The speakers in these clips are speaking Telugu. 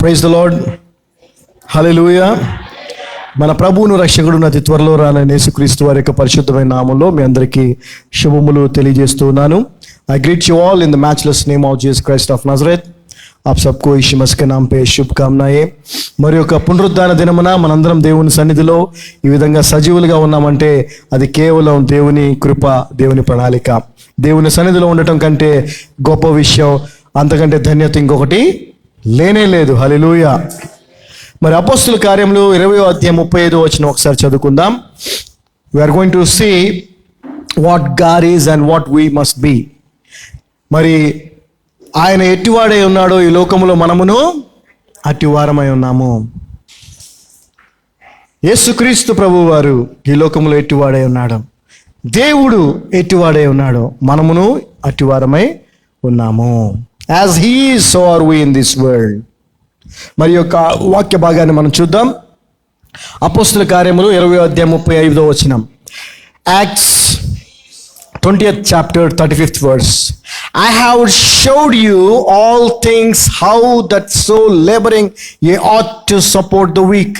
Praise the lord. హల్లెలూయా. మన ప్రభువును రక్షకుడును అతి త్వరలో రానని యేసుక్రీస్తు వారి యొక్క పరిశుద్ధమైన నామంలో మీ అందరికీ శుభములు తెలియజేస్తున్నాను. I greet you all in the matchless name of Jesus Christ of Nazareth. आप सबको यीशु मसीह के नाम पे శుభకామనాయే. మరి యొక్క పునరుద్ధాన దినమున మనందరం దేవుని సన్నిధిలో ఈ విధంగా సజీవులుగా ఉన్నామంటే అది కేవలం దేవుని కృప, దేవుని ప్రణాళిక. దేవుని సన్నిధిలో ఉండటం కంటే గొప్ప విషయం, అంతకంటే ధన్యత ఇంకొకటి లేనే లేదు. హల్లెలూయా. మరి అపోస్తుల కార్యములు 20వ అధ్యాయం 35వ వచనం ఒకసారి చదువుకుందాం. We are going to see what God is and what we must be. మరి ఆయన ఎట్టివాడై ఉన్నాడో ఈ లోకములో మనమును అట్టివారమై ఉన్నాము. యేసుక్రీస్తు ప్రభువు వారు ఈ లోకములో ఎట్టివాడై ఉన్నాడు, దేవుడు ఎట్టివాడై ఉన్నాడు, మనమును అట్టివారమై ఉన్నాము. As he is, so are we in this world. మరి యొక్క వాక్య భాగాన్ని మనం చూద్దాం. అపోస్తుల కార్యములు 20వ అధ్యాయం 35వ వచనం. Acts 20th chapter 35th verse. I have showed you all things, how that so laboring ye ought to support the weak,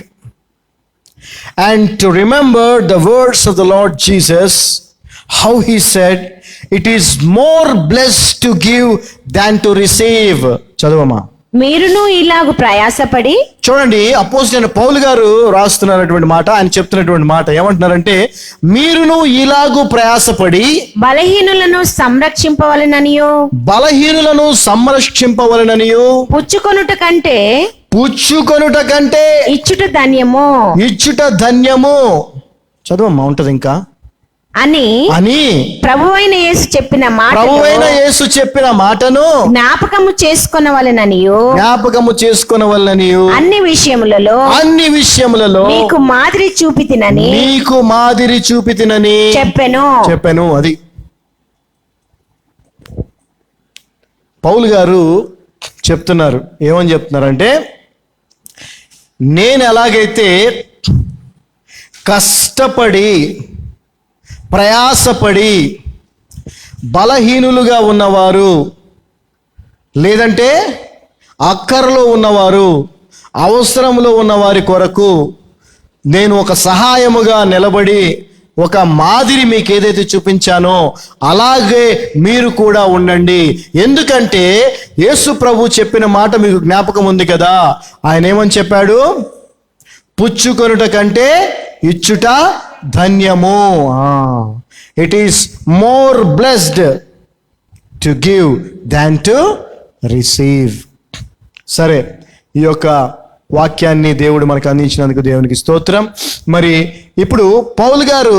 and to remember the words of the Lord Jesus, how he said, it is more blessed to give than to receive. చదవమా. మీరును ఇలాగు ప్రయాసపడి. చూడండి, అపోస్తలుడైన పౌలు గారు రాస్తున్నటువంటి మాట, ఆయన చెప్తున్నటువంటి మాట ఏమంటున్నారంటే, మీరును ఇలాగు ప్రయాసపడి బలహీనులను సంరక్షింపవలెననియు పుచ్చుకొనుట కంటే ఇచ్చుట ధన్యము. చదవమ్మా, ఉంటది ఇంకా అని ప్రభువైన యేసు చెప్పిన మాటను జ్ఞాపకము చేసుకొనవలెననియు అన్ని విషయములలో మీకు మాదిరి చూపితినని చెప్పెను. అది పౌలు గారు చెప్తున్నారు. ఏమని చెప్తున్నారంటే, నేను ఎలాగైతే కష్టపడి ప్రయాసపడి బలహీనులుగా ఉన్నవారు, లేదంటే అక్కరలో ఉన్నవారు, అవసరంలో ఉన్నవారి కొరకు నేను ఒక సహాయముగా నిలబడి ఒక మాదిరి మీకు ఏదైతే చూపించానో అలాగే మీరు కూడా ఉండండి. ఎందుకంటే యేసు ప్రభు చెప్పిన మాట మీకు జ్ఞాపకం ఉంది కదా. ఆయన ఏమని చెప్పాడు? పుచ్చుకొనుట కంటే ఇచ్చుట ధన్యము. It is more blessed to give than to receive. సరే, ఈ యొక్క వాక్యాన్ని దేవుడు మనకు అందించినందుకు దేవునికి స్తోత్రం. మరి ఇప్పుడు పౌలు గారు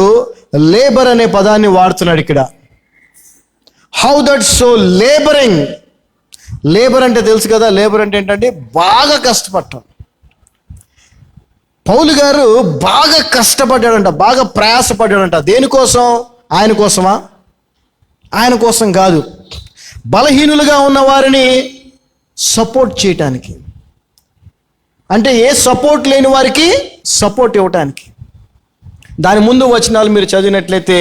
లేబర్ అనే పదాన్ని వాడుతున్నాడు ఇక్కడ. How that so labouring. Labour అంటే తెలుసు కదా. లేబర్ అంటే ఏంటంటే బాగా కష్టపడటం. పౌలు గారు బాగా కష్టపడ్డాడంట, బాగా ప్రయాసపడ్డాడంట. దేనికోసం? ఆయన కోసమా? ఆయన కోసం కాదు. బలహీనులుగా ఉన్న వారిని సపోర్ట్ చేయటానికి, అంటే ఏ సపోర్ట్ లేని వారికి సపోర్ట్ ఇవ్వటానికి. దాని ముందు వచనాలు మీరు చదివినట్లయితే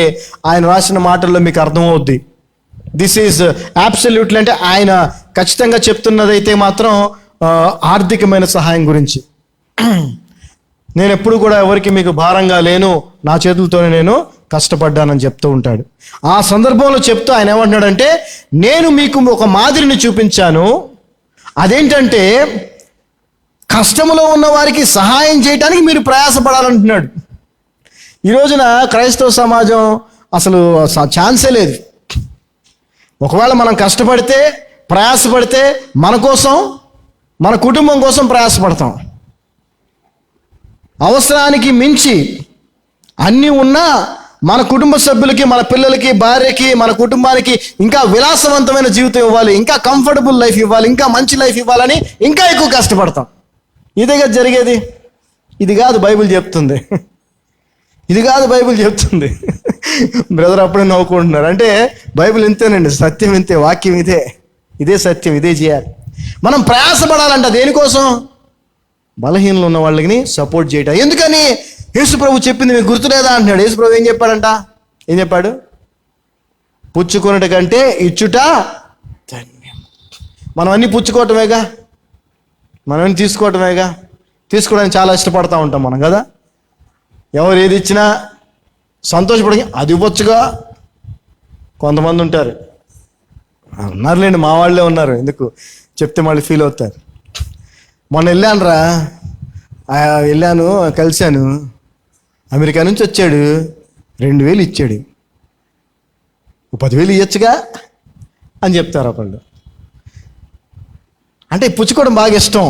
ఆయన రాసిన మాటల్లో మీకు అర్థమవుద్ది. దిస్ ఈజ్ అబ్సల్యూట్లీ, అంటే ఆయన ఖచ్చితంగా చెప్తున్నదైతే మాత్రం ఆర్థికమైన సహాయం గురించి. నేను ఎప్పుడు కూడా ఎవరికి మీకు భారంగా లేను, నా చేతులతోనే నేను కష్టపడ్డానని చెప్తూ ఉంటాడు. ఆ సందర్భంలో చెప్తూ ఆయన ఏమంటున్నాడంటే, నేను మీకు ఒక మాదిరిని చూపించాను. అదేంటంటే కష్టంలో ఉన్న వారికి సహాయం చేయడానికి మీరు ప్రయాసపడాలంటున్నాడు. ఈ రోజున క్రైస్తవ సమాజం అసలు ఛాన్సే లేదు. ఒకవేళ మనం కష్టపడితే, ప్రయాసపడితే మన కోసం, మన కుటుంబం కోసం ప్రయాసపడతాం. అవసరానికి మించి అన్నీ ఉన్నా మన కుటుంబ సభ్యులకి, మన పిల్లలకి, భార్యకి, మన కుటుంబానికి ఇంకా విలాసవంతమైన జీవితం ఇవ్వాలి, ఇంకా కంఫర్టబుల్ లైఫ్ ఇవ్వాలి, ఇంకా మంచి లైఫ్ ఇవ్వాలని ఇంకా ఎక్కువ కష్టపడతాం. ఇదే కదా జరిగేది. ఇది కాదు బైబిల్ చెప్తుంది. ఇది కాదు బైబిల్ చెప్తుంది. బ్రదర్ అప్పుడే నవ్వుకుంటున్నారు. అంటే బైబిల్ ఇంతేనండి, సత్యం ఇంతే, వాక్యం ఇదే, ఇదే సత్యం, ఇదే చేయాలి. మనం ప్రయాసపడాలంట. దేనికోసం? బలహీనలు ఉన్న వాళ్ళని సపోర్ట్ చేయటం. ఎందుకని? యేసు ప్రభు చెప్పింది మీకు గుర్తులేదా అంటున్నాడు. యేసు ప్రభు ఏం చెప్పాడంట? ఏం చెప్పాడు? పుచ్చుకొనుట కంటే ఇచ్చుట ధన్యం. మనం అన్నీ పుచ్చుకోవటమేగా. మనం తీసుకోవటమేగా, తీసుకోవడానికి చాలా ఇష్టపడతా ఉంటాం మనం కదా. ఎవరు ఏది ఇచ్చినా సంతోషపడి అది ఇవ్వచ్చుగా కొంతమంది ఉంటారు. ఉన్నారులేండి, మా వాళ్ళే ఉన్నారు, ఎందుకు చెప్తే మళ్ళీ ఫీల్ అవుతారు. మొన్న వెళ్ళాను కలిశాను, అమెరికా నుంచి వచ్చాడు, 2,000 ఇచ్చాడు. 10,000 ఇవ్వచ్చుగా అని చెప్తారు ఒకళ్ళు. అంటే పుచ్చుకోవడం బాగా ఇష్టం.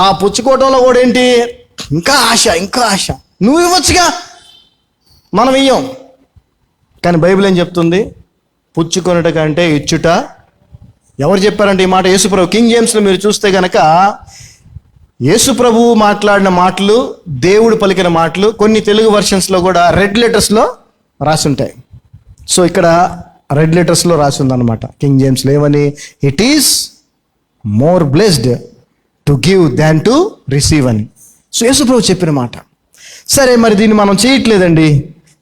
ఆ పుచ్చుకోవడంలో కూడా ఏంటి, ఇంకా ఆశ, నువ్వు ఇవ్వచ్చుగా, మనం ఇయ్యం. కానీ బైబిల్ ఏం చెప్తుంది, పుచ్చుకొనుట కంటే ఇచ్చుట. ఎవరు చెప్పారంటే ఈ మాట? యేసుప్రభు. కింగ్ జేమ్స్లో మీరు చూస్తే గనక యేసుప్రభు మాట్లాడిన మాటలు, దేవుడు పలికిన మాటలు కొన్ని తెలుగు వర్షన్స్లో కూడా రెడ్ లెటర్స్లో రాసి ఉంటాయి. సో ఇక్కడ రెడ్ లెటర్స్లో రాసి ఉందన్నమాట కింగ్ జేమ్స్లో. ఏమని? It is more blessed to give than to receive అని. సో యేసుప్రభు చెప్పిన మాట. సరే, మరి దీన్ని మనం చేయట్లేదండి,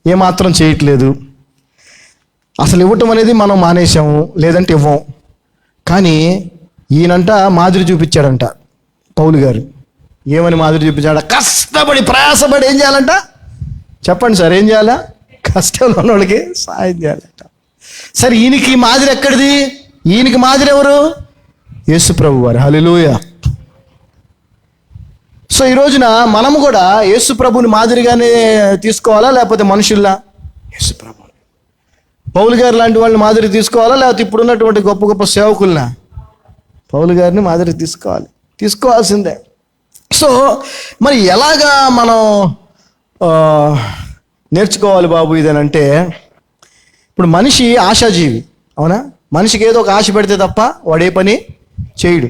ఏమాత్రం చేయట్లేదు. అసలు ఇవ్వటం అనేది మనం మానేసాము, లేదంటే ఇవ్వం. కానీ ఈయనంట మాదిరి చూపించాడంట పౌలు గారు. ఏమని మాదిరి చూపించాడ? కష్టపడి ప్రయాసపడి ఏం చేయాలంట? చెప్పండి సార్, ఏం చేయాలా? కష్టంలో ఉన్న వాళ్ళకి సాయం చేయాలంట. సరే, ఈయనకి మాదిరి ఎక్కడిది? ఈయనకి మాదిరి ఎవరు? యేసు ప్రభు వారు. హల్లెలూయా. సో ఈ రోజున మనము కూడా యేసు ప్రభుని మాదిరిగానే తీసుకోవాలా, లేకపోతే మనుషుల్లా? యేసు ప్రభు. పౌలు గారు లాంటి వాళ్ళని మాదిరి తీసుకోవాలా, లేకపోతే ఇప్పుడున్నటువంటి గొప్ప గొప్ప సేవకుల్నా? పౌలు గారిని మాదిరి తీసుకోవాల్సిందే. సో మరి ఎలాగా మనం నేర్చుకోవాలి బాబు ఇదేనంటే, ఇప్పుడు మనిషి ఆశాజీవి, అవునా? మనిషికి ఏదో ఒక ఆశ పెడితే తప్ప వాడు ఏ పని చేయడు.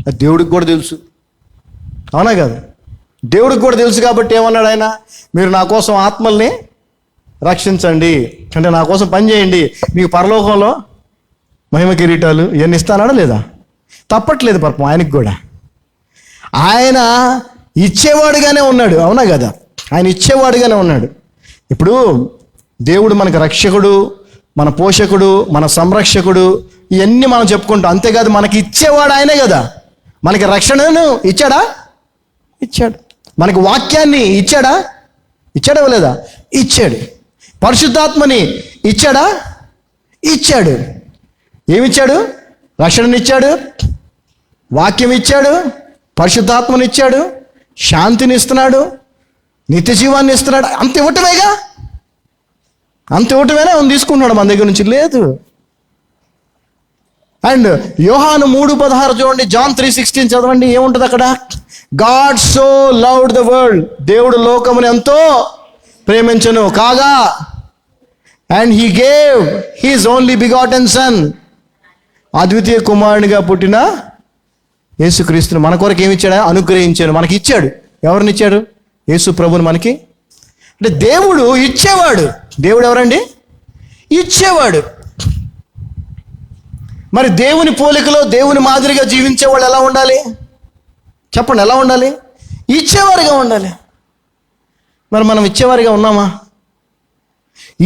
అది దేవుడికి కూడా తెలుసు, అవునా కదా? దేవుడికి కూడా తెలుసు కాబట్టి ఏమన్నాడు ఆయన? మీరు నా కోసం ఆత్మల్ని రక్షించండి, అంటే నా కోసం పని చేయండి, మీకు పరలోకంలో మహిమ కిరీటాలు ఇవన్నీ ఇస్తానాడా లేదా? తప్పట్లేదు పాపం ఆయనకి కూడా. ఆయన ఇచ్చేవాడుగానే ఉన్నాడు, అవునా కదా? ఆయన ఇచ్చేవాడుగానే ఉన్నాడు. ఇప్పుడు దేవుడు మనకు రక్షకుడు, మన పోషకుడు, మన సంరక్షకుడు, ఇవన్నీ మనం చెప్పుకుంటాం. అంతేకాదు, మనకి ఇచ్చేవాడు ఆయనే కదా. మనకి రక్షణను ఇచ్చాడా? ఇచ్చాడు. మనకి వాక్యాన్ని ఇచ్చాడా? లేదా? ఇచ్చాడు. పరిశుద్ధాత్మని ఇచ్చాడా? ఇచ్చాడు. ఏమిచ్చాడు? రక్షణనిచ్చాడు, వాక్యం ఇచ్చాడు, పరిశుద్ధాత్మని ఇచ్చాడు, శాంతిని ఇస్తున్నాడు, నిత్య జీవాన్ని ఇస్తున్నాడు. అంత ఇవ్వటమేగా, అంత ఇవ్వటమేనా ఉంది తీసుకుంటున్నాడు మన దగ్గర నుంచి? లేదు. అండ్ యోహాను 3:16 చూడండి, జాన్ 3:16 చదవండి, ఏముంటుంది అక్కడ? God so loved the world, దేవుడు లోకముని ఎంతో ప్రేమించను కాగా, and he gave his only begotten sun, అద్వితీయ కుమారునిగా పుట్టిన యేసుక్రీస్తుని మన కొరకు ఏమిచ్చాడా? అనుగ్రహించాడు, మనకి ఇచ్చాడు. ఎవరిని ఇచ్చాడు? యేసు ప్రభుని మనకి. అంటే దేవుడు ఇచ్చేవాడు. దేవుడు ఎవరండి? ఇచ్చేవాడు. మరి దేవుని పోలికలో దేవుని మాదిరిగా జీవించేవాళ్ళు ఎలా ఉండాలి చెప్పండి? ఎలా ఉండాలి? ఇచ్చేవారిగా ఉండాలి. మరి మనం ఇచ్చేవారిగా ఉన్నామా?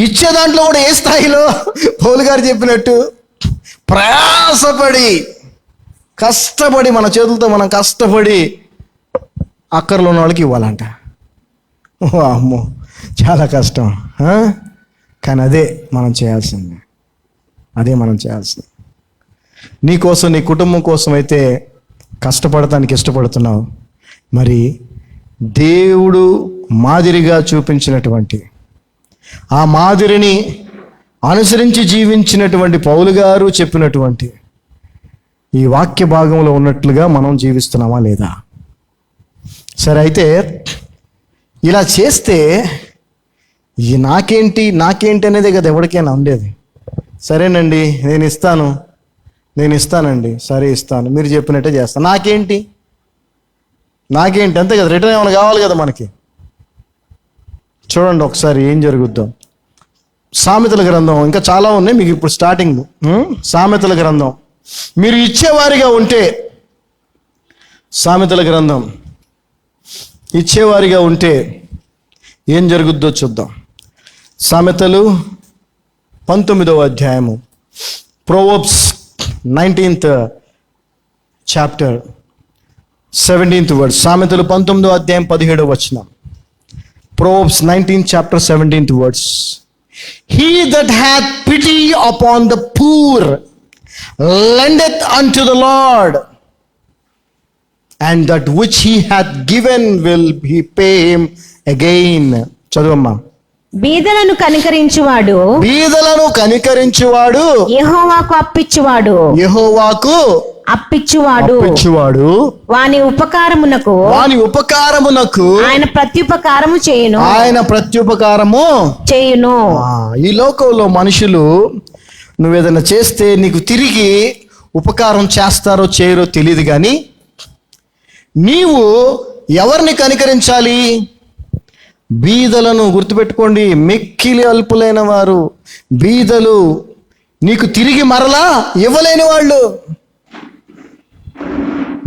ఇచ్చే దాంట్లో కూడా ఏ స్థాయిలో? పౌలు గారు చెప్పినట్టు ప్రయాసపడి, కష్టపడి, మన చేతులతో మనం కష్టపడి అక్కర్లో ఉన్న వాళ్ళకి ఇవ్వాలంట. అమ్మో, చాలా కష్టం. కానీ అదే మనం చేయాల్సింది. నీ కోసం, నీ కుటుంబం కోసం అయితే కష్టపడటానికి ఇష్టపడుతున్నావు. మరి దేవుడు మాదిరిగా చూపించినటువంటి, ఆ మాదిరిని అనుసరించి జీవించినటువంటి పౌలు గారు చెప్పినటువంటి ఈ వాక్య భాగంలో ఉన్నట్లుగా మనం జీవిస్తున్నామా లేదా? సరే, అయితే ఇలా చేస్తే ఈ నాకేంటి అనేదే కదా ఎవరికైనా ఉండేది. సరేనండి, నేను ఇస్తానండి, సరే ఇస్తాను, మీరు చెప్పినట్టే చేస్తాను, నాకేంటి అంతే కదా. రిటర్న్ ఏమైనా కావాలి కదా మనకి. చూడండి ఒకసారి ఏం జరుగుద్దాం. సామెతల గ్రంథం, ఇంకా చాలా ఉన్నాయి మీకు ఇప్పుడు స్టార్టింగ్. సామెతల గ్రంథం, మీరు ఇచ్చేవారిగా ఉంటే, సామెతల గ్రంథం ఇచ్చేవారిగా ఉంటే ఏం జరుగుద్దో చూద్దాం. సామెతలు 19వ అధ్యాయము, Proverbs 19th chapter, 17th verse. సామెతలు 19వ అధ్యాయం 17వ వచనం. Proverbs 19th chapter 17th verse. He that hath pity upon the poor lendeth unto the Lord, and that which he hath given will he pay him again. చదువమ్మా. బీదలను కనికరించువాడు యెహోవాకు అప్పిచ్చువాడు వాని ఉపకారమునకు ఆయన ప్రత్యుపకారము చేయును. ఈ లోకంలో మనుషులు నువ్వేదైనా చేస్తే నీకు తిరిగి ఉపకారం చేస్తారో చేయరో తెలియదు, కానీ నీవు ఎవరిని కనికరించాలి? బీదలను. గుర్తుపెట్టుకోండి, మిక్కిలి అల్పులైన వారు బీదలు, నీకు తిరిగి మరలా ఇవ్వలేని వాళ్ళు,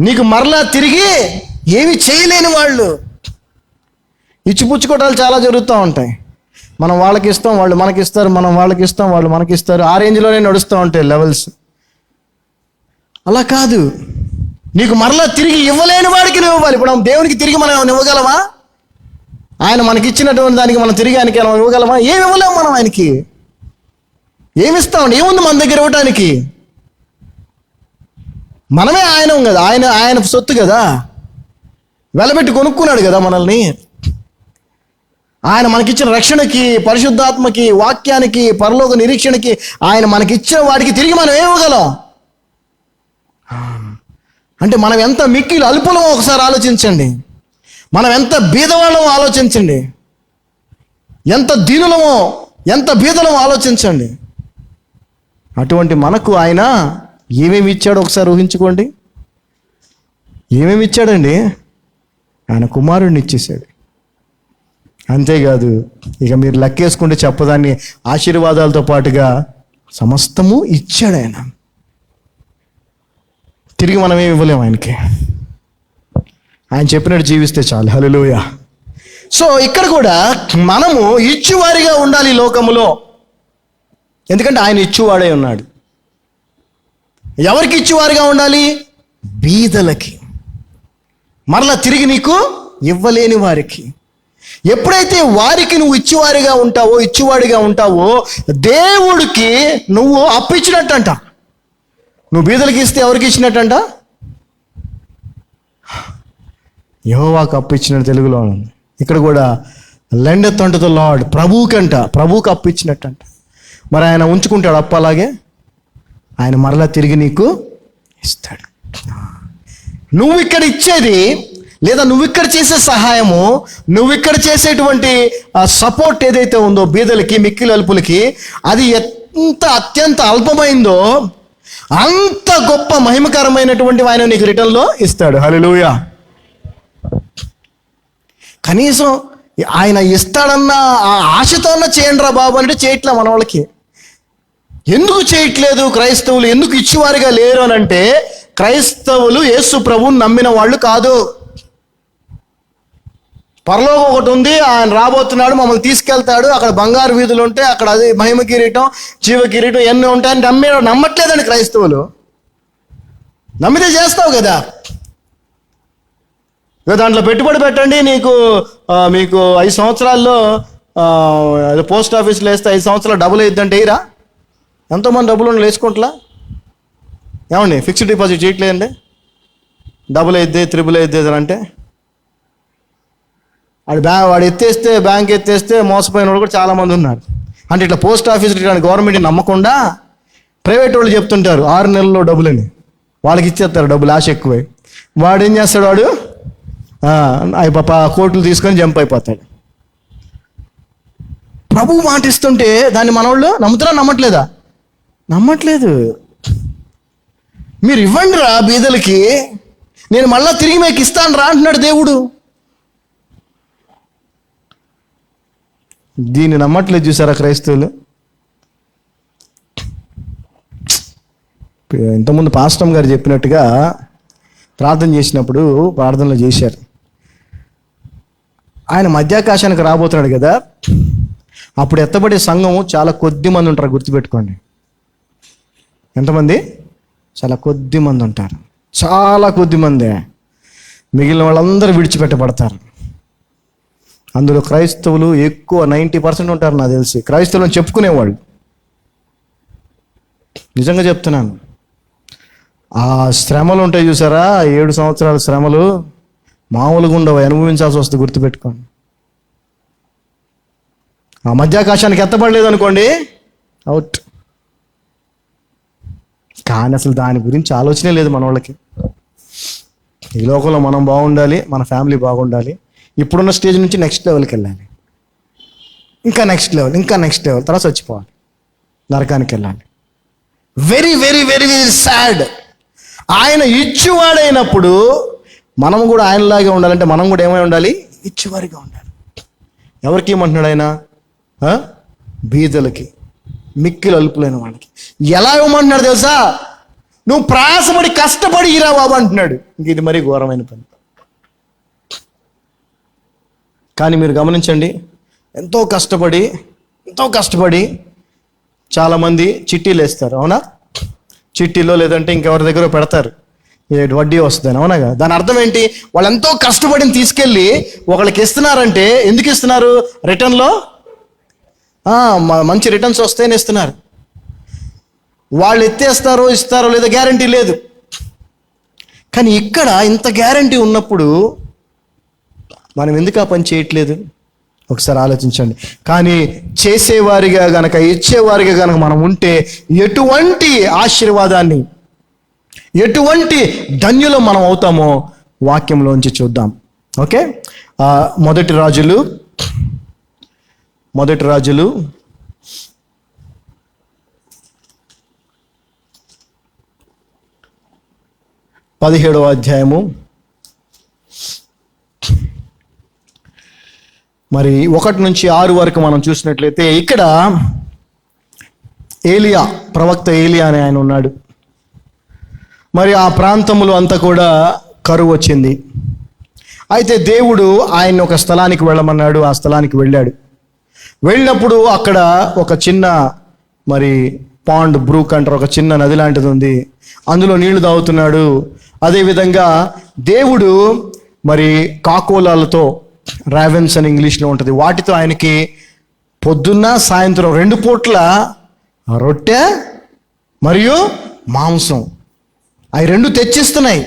నీకు మరలా తిరిగి ఏమి చేయలేని వాళ్ళు. ఇచ్చిపుచ్చుకోవటాలు చాలా జరుగుతూ ఉంటాయి. మనం వాళ్ళకి ఇస్తాం, వాళ్ళు మనకిస్తారు, మనం వాళ్ళకి ఇస్తాం, వాళ్ళు మనకిస్తారు. ఆ రేంజ్లోనే నడుస్తూ ఉంటాయి లెవెల్స్. అలా కాదు, నీకు మరలా తిరిగి ఇవ్వలేని వాడికి నువ్వు ఇవ్వాలి. ఇప్పుడు దేవునికి తిరిగి మనం ఇవ్వగలమా? ఆయన మనకి ఇచ్చినటువంటి దానికి మనం తిరిగి ఆయనకి మనం ఇవ్వగలమా? ఏమి ఇవ్వలేము మనం ఆయనకి. ఏమిస్తామండి? ఏముంది మన దగ్గర ఇవ్వటానికి? మనమే ఆయన కదా, ఆయన సొత్తు కదా, వెలబెట్టి కొనుక్కున్నాడు కదా మనల్ని. ఆయన మనకిచ్చిన రక్షణకి, పరిశుద్ధాత్మకి, వాక్యానికి, పరలోక నిరీక్షణకి ఆయన మనకిచ్చిన వాడికి తిరిగి మనం ఏమివ్వగలం? అంటే మనం ఎంత మిక్కిలి అల్పులమో ఒకసారి ఆలోచించండి. మనం ఎంత బీదవాళ్ళమో ఆలోచించండి. ఎంత దీనులమో, ఎంత బీదలమో ఆలోచించండి. అటువంటి మనకు ఆయన ఏమేమి ఇచ్చాడో ఒకసారి ఊహించుకోండి. ఏమేమి ఇచ్చాడండి? ఆయన కుమారుడిని ఇచ్చేసాడు. అంతేకాదు, ఇక మీరు లెక్కేసుకుంటే చెప్పదాన్ని ఆశీర్వాదాలతో పాటుగా సమస్తము ఇచ్చాడు ఆయన. తిరిగి మనం ఏమి ఇవ్వలేము ఆయనకి. ఆయన చెప్పినట్టు జీవిస్తే చాలు. హల్లెలూయా. సో ఇక్కడ కూడా మనము ఇచ్చువారిగా ఉండాలి ఈ లోకములో. ఎందుకంటే ఆయన ఇచ్చువాడే ఉన్నాడు. ఎవరికి ఇచ్చువారిగా ఉండాలి? బీదలకి, మరలా తిరిగి నీకు ఇవ్వలేని వారికి. ఎప్పుడైతే వారికి నువ్వు ఇచ్చువాడిగా ఉంటావో దేవుడికి నువ్వు అప్పిచ్చినట్టంట. నువ్వు బీదలకి ఇస్తే ఎవరికి ఇచ్చినట్టంట? యెహోవాకు అప్పిచ్చినట్టు తెలుగులో ఉంది. ఇక్కడ కూడా లెండెత్ అంటు ద లార్డ్, ప్రభువుకి అప్పిచ్చినట్టంట. మరి ఆయన ఉంచుకుంటాడు అప్పు అలాగే? ఆయన మరలా తిరిగి నీకు ఇస్తాడు. నువ్వు ఇక్కడ ఇచ్చేది, లేదా నువ్వు ఇక్కడ చేసే సహాయము, నువ్వు ఇక్కడ చేసేటువంటి సపోర్ట్ ఏదైతే ఉందో బీదలకి, మిక్కిలి అల్పులకి, అది ఎంత అత్యంత అల్పమైందో అంత గొప్ప మహిమకరమైనటువంటి ఆయన నీకు రిటర్న్లో ఇస్తాడు. హల్లెలూయా. కనీసం ఆయన ఇస్తాడన్న ఆ ఆశతో అన్న చేయండి రా బాబు అంటే చేయట్లే మన వాళ్ళకి. ఎందుకు చేయట్లేదు? క్రైస్తవులు ఎందుకు ఇచ్చేవారిగా లేరు అని అంటే, క్రైస్తవులు యేసు ప్రభువుని నమ్మిన వాళ్ళు కాదు. పరలోకం ఒకటి ఉంది, ఆయన రాబోతున్నాడు, మమ్మల్ని తీసుకెళ్తాడు, అక్కడ బంగారు వీధులు ఉంటాయి, అక్కడ అది మహిమ కిరీటం, జీవ కిరీటం ఎన్ని ఉంటాయని నమ్మట్లేదండి క్రైస్తవులు. నమ్మితే చేస్తావు కదా. దాంట్లో పెట్టుబడి పెట్టండి, మీకు 5 సంవత్సరాల్లో పోస్ట్ ఆఫీస్లో వేస్తే 5 సంవత్సరాలు డబుల్ అయిద్దంటే ఇరా. ఎంతోమంది డబ్బులు వేసుకుంటలా ఏమండి? ఫిక్స్డ్ డిపాజిట్ చేయట్లేదండి, డబుల్ అయిద్ది, త్రిబుల్ అయిద్ది అని అంటే వాడు ఎత్తేస్తే, బ్యాంక్ ఎత్తేస్తే మోసపోయిన వాళ్ళు కూడా చాలామంది ఉన్నారు. అంటే ఇట్లా పోస్ట్ ఆఫీస్ గవర్నమెంట్ నమ్మకుండా ప్రైవేట్ వాళ్ళు చెప్తుంటారు 6 నెలల్లో డబ్బులని, వాళ్ళకి ఇచ్చేస్తారు డబ్బులు, ఆశ ఎక్కువై. వాడు ఏం చేస్తాడు? వాడు కోట్లు తీసుకొని జంప్ అయిపోతాడు. ప్రభువు మాట ఇస్తుంటే దాన్ని మనోళ్ళు నమ్ముతారా? నమ్మట్లేదా? నమ్మట్లేదు. మీరు ఇవ్వండి రా బీదలకి, నేను మళ్ళా తిరిగి మీకు ఇస్తాను రా అంటున్నాడు దేవుడు. దీన్ని నమ్మట్లేదు. చూసారా క్రైస్తవులు? ఇంతకుముందు పాస్టమ్ గారు చెప్పినట్టుగా ప్రార్థన చేసినప్పుడు ప్రార్థనలు చేశారు. ఆయన మధ్యాకాశానికి రాబోతున్నాడు కదా, అప్పుడు ఎత్తబడే సంఘం చాలా కొద్ది మంది ఉంటారు. గుర్తుపెట్టుకోండి. ఎంతమంది? చాలా కొద్ది మంది ఉంటారు, చాలా కొద్ది మందే. మిగిలిన వాళ్ళందరూ విడిచిపెట్టబడతారు. అందులో క్రైస్తవులు ఎక్కువ 90% ఉంటారు నాకు తెలిసి. క్రైస్తవులను చెప్పుకునేవాళ్ళు, నిజంగా చెప్తున్నాను. ఆ శ్రమలు ఉంటాయి చూసారా, 7 సంవత్సరాల శ్రమలు మామూలుగా ఉండవు, అనుభవించాల్సి వస్తుంది, గుర్తుపెట్టుకోండి. ఆ మధ్యాకాశానికి ఎత్తబడలేదు అనుకోండి, అవుట్. కానీ అసలు దాని గురించి ఆలోచనే లేదు మన వాళ్ళకి. ఈ లోకంలో మనం బాగుండాలి, మన ఫ్యామిలీ బాగుండాలి, ఇప్పుడున్న స్టేజ్ నుంచి నెక్స్ట్ లెవెల్కి వెళ్ళాలి, ఇంకా నెక్స్ట్ లెవెల్, ఇంకా నెక్స్ట్ లెవెల్, తర్వాత చచ్చిపోవాలి, నరకానికి వెళ్ళాలి. Very very very very sad. ఆయన ఇచ్చేవాడైనప్పుడు మనం కూడా ఆయనలాగే ఉండాలంటే మనం కూడా ఏమై ఉండాలి? ఇచ్చేవారిగా ఉండాలి. ఎవరికి ఇవ్వమంటున్నాడు ఆయన? బీదలకి, మిక్కిలు అల్పులైన వాళ్ళకి. ఎలా ఇవ్వమంటున్నాడు తెలుసా? నువ్వు ప్రయాసపడి కష్టపడి ఇరా బాబు అంటున్నాడు. ఇంక ఇది మరీ ఘోరమైన పని. కానీ మీరు గమనించండి, ఎంతో కష్టపడి చాలామంది చిట్టీలు వేస్తారు, అవునా? చిట్టీలో లేదంటే ఇంకెవరి దగ్గర పెడతారు, వడ్డీ వస్తుంది, అవునాగా? దాని అర్థం ఏంటి? వాళ్ళు ఎంతో కష్టపడిని తీసుకెళ్ళి ఒకళ్ళకి ఇస్తున్నారంటే ఎందుకు ఇస్తున్నారు? రిటర్న్లో మంచి రిటర్న్స్ వస్తాయని ఇస్తున్నారు. వాళ్ళు ఎత్తేస్తారో ఇస్తారో లేదో గ్యారంటీ లేదు. కానీ ఇక్కడ ఇంత గ్యారంటీ ఉన్నప్పుడు మనం ఎందుకు ఆ పని చేయట్లేదు? ఒకసారి ఆలోచించండి. కానీ చేసేవారిగా గనక, ఇచ్చేవారిగా గనక మనం ఉంటే ఎటువంటి ఆశీర్వాదాన్ని, ఎటువంటి ధన్యులు మనం అవుతామో వాక్యంలోంచి చూద్దాం. ఓకే, మొదటి రాజులు 17వ అధ్యాయము మరి 1 నుంచి 6 వరకు మనం చూసినట్లయితే, ఇక్కడ ఏలియా, ప్రవక్త ఏలియా అని ఆయన ఉన్నాడు. మరి ఆ ప్రాంతంలో అంతా కూడా కరువు వచ్చింది. అయితే దేవుడు ఆయన ఒక స్థలానికి వెళ్ళమన్నాడు. ఆ స్థలానికి వెళ్ళినప్పుడు అక్కడ ఒక చిన్న మరి పాండ్, బ్రూక్ అంటారు, ఒక చిన్న నది లాంటిది ఉంది. అందులో నీళ్లు తాగుతున్నాడు. అదేవిధంగా దేవుడు మరి కాకోలాలతో, రావెన్స్ అని ఇంగ్లీష్లో ఉంటుంది, వాటితో ఆయనకి పొద్దున్న సాయంత్రం 2 పూట్ల రొట్టె మరియు మాంసం, అవి 2 తెచ్చిస్తున్నాయి.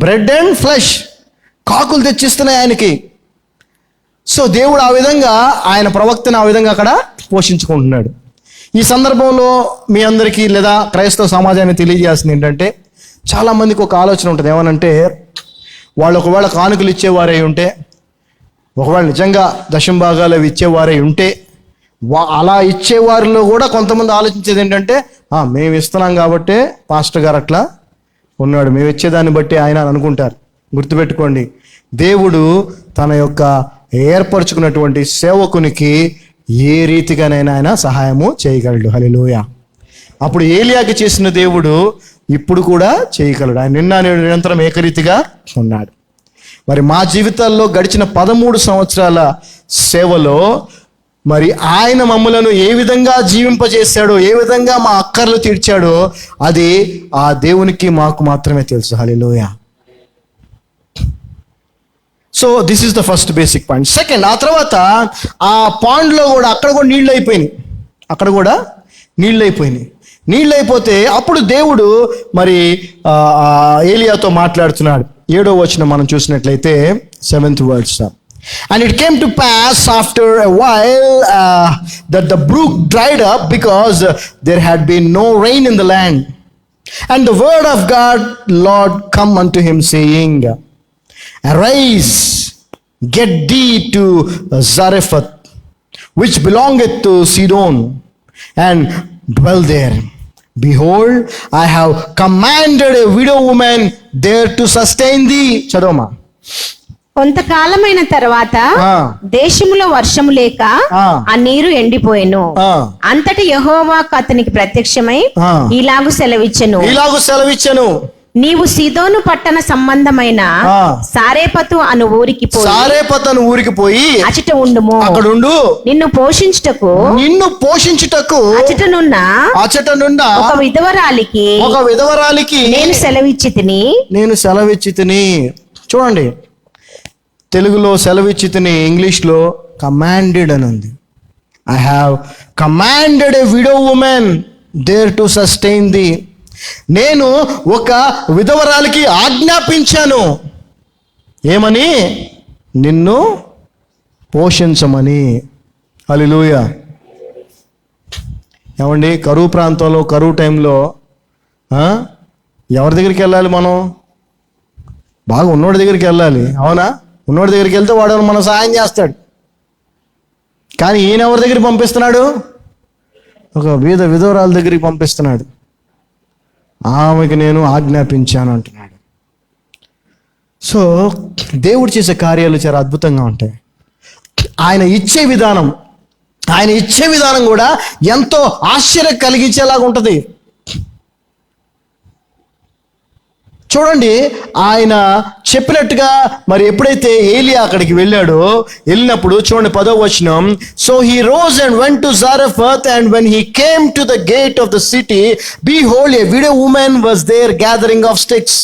బ్రెడ్ అండ్ ఫ్లెష్, కాకులు తెచ్చిస్తున్నాయి ఆయనకి. సో దేవుడు ఆ విధంగా ఆయన ప్రవక్తను ఆ విధంగా అక్కడ పోషించుకుంటున్నాడు. ఈ సందర్భంలో మీ అందరికీ లేదా క్రైస్తవ సమాజాన్ని తెలియజేస్తుంది ఏంటంటే, చాలామందికి ఒక ఆలోచన ఉంటుంది. ఏమనంటే, వాళ్ళు ఒకవేళ కానుకలు ఇచ్చేవారై ఉంటే, ఒకవేళ నిజంగా దశంభాగాలు అవి ఇచ్చేవారై ఉంటే, అలా ఇచ్చేవారిలో కూడా కొంతమంది ఆలోచించేది ఏంటంటే, మేము ఇస్తున్నాం కాబట్టే పాస్టర్ గారు అట్లా ఉన్నాడు, మేము ఇచ్చేదాన్ని బట్టి ఆయన అని అనుకుంటారు. గుర్తుపెట్టుకోండి, దేవుడు తన యొక్క ఏర్పరచుకున్నటువంటి సేవకునికి ఏ రీతిగానైనా ఆయన సహాయము చేయగలడు. హల్లెలూయా. అప్పుడు ఏలియాకి చేసిన దేవుడు ఇప్పుడు కూడా చేయగలడు. ఆయన నిన్న నిరంతరం ఏకరీతిగా ఉన్నాడు. మరి మా జీవితాల్లో గడిచిన 13 సంవత్సరాల సేవలో మరి ఆయన మమ్మలను ఏ విధంగా జీవింపజేశాడో, ఏ విధంగా మా అక్కర్లు తీర్చాడో అది ఆ దేవునికి మాకు మాత్రమే తెలుసు. Hallelujah. So this is the first basic point. Second, ఆ తర్వాత ఆ పాండ్లో కూడా అక్కడ కూడా నీళ్ళు అయిపోయినాయి. నీళ్ళు అయిపోతే అప్పుడు దేవుడు మరి ఏలియాతో మాట్లాడుతున్నాడు. 7వ వచనం మనం చూసినట్లయితే 7th verse. And it came to pass after a while that the brook dried up because there had been no rain in the land. And the word of God, Lord, come unto him, saying, Arise, get thee to Zarephath, which belongeth to Sidon, and dwell there. Behold, I have commanded a widow woman there to sustain thee. చదవమా. కొంతకాలమైన తర్వాత దేశములో వర్షము లేక ఆ నీరు ఎండిపోయెను. అంతటి యెహోవా అతనికి ప్రత్యక్షమై ఇలాగు సెలవిచ్చెను, నీవు సీదోను పట్టణ సంబంధమైన సారేపతు అను ఊరికి పోయి అచట ఉండుము. అక్కడుండు. నిన్ను పోషించుటకు అచటనున్న ఒక విధవరాలికి నేను సెలవిచ్చి తిని. చూడండి, తెలుగులో సెలవిచ్చితిని, ఇంగ్లీష్లో కమాండెడ్ అని ఉంది. I have commanded a widow woman there to sustain thee. నేను ఒక విధవరాలికి ఆజ్ఞాపించాను, ఏమని? నిన్ను పోషించమని. హల్లెలూయా. ఏమండి, కరువు ప్రాంతంలో, కరువు టైంలో ఎవరి దగ్గరికి వెళ్ళాలి మనం? బాగా ఉన్నోడి దగ్గరికి వెళ్ళాలి, అవునా? ఉన్నోడి దగ్గరికి వెళ్తే వాడు మనం సహాయం చేస్తాడు. కానీ ఈయన ఎవరి దగ్గరికి పంపిస్తున్నాడు? ఒక విధవరాల దగ్గరికి పంపిస్తున్నాడు. ఆమెకి నేను ఆజ్ఞాపించాను అంటున్నాడు. సో దేవుడు చేసే కార్యాలు చాలా అద్భుతంగా ఉంటాయి. ఆయన ఇచ్చే విధానం కూడా ఎంతో ఆశ్చర్యం కలిగించేలాగా ఉంటుంది. చూడండి, ఆయన చెప్పినట్టుగా మరి ఎప్పుడైతే ఏలియా అక్కడికి వెళ్ళినప్పుడు చూడండి 10వ వచనం, so he rose and went to Zarephath and when he came to the gate of the city behold a widow woman was there gathering of sticks.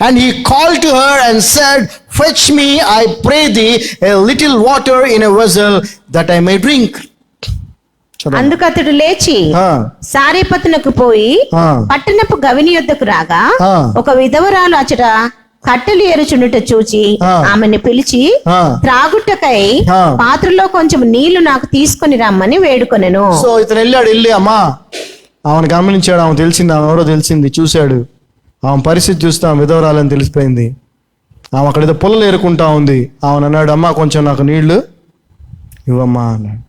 And he called to her and said, fetch me, I pray thee, a little water in a vessel that I may drink. అందుకు అతడు లేచి సారేపతునకు పోయి పట్టణపు గవిని యొద్దకు రాగా ఒక విధవరాలు అచట కట్టెలు ఏరుచుండుట చూచి ఆమెను పిలిచి త్రాగుటకై పాత్రలో కొంచెం నీళ్లు నాకు తీసుకొని రమ్మని వేడుకొనెను. సో ఇతను వెళ్ళి అమ్మా, ఆమెను గమనించాడు, ఆమె తెలిసింది, ఆమె ఎవరో తెలిసింది, చూశాడు. ఆమె పరిస్థితి చూస్తే ఆమె విధవరాలని తెలిసిపోయింది. ఆమె అక్కడేదో పుల్లలు ఏరుకుంటా ఉంది. ఆమెను అన్నాడు, అమ్మా కొంచెం నాకు నీళ్లు ఇవ్వమ్మా అన్నాడు.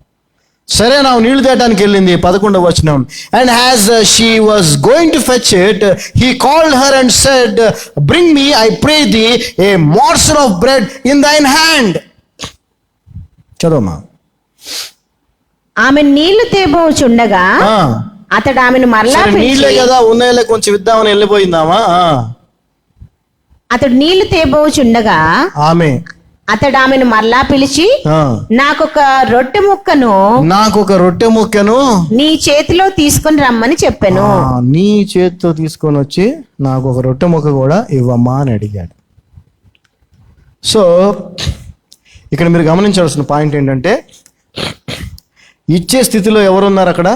సరే, నా నీళ్లు తేయడానికి వెళ్ళింది. 11వ వచనం, and as she was going to fetch it he called her and said, bring me, I pray thee, a morsel of bread in thine hand. చదవమ్మా. ఆమె నీళ్లు తేబోచుండగా అతడు ఆమెను మరలా నీళ్ళే కదా ఉన్నాయిలే, కొంచెం ఇద్దామని వెళ్ళిపోయిందామా. అతడు నీళ్లు తేబోచుండగా అతడు ఆమెను మరలా పిలిచి, నాకొక రొట్టె ముక్కను నీ చేతిలో తీసుకొని రమ్మని చెప్పాను. నీ చేతితో తీసుకొని వచ్చి నాకు ఒక రొట్టె ముక్క కూడా ఇవ్వమ్మా అని అడిగాడు. సో ఇక్కడ మీరు గమనించాల్సిన పాయింట్ ఏంటంటే, ఇచ్చే స్థితిలో ఎవరున్నారు అక్కడ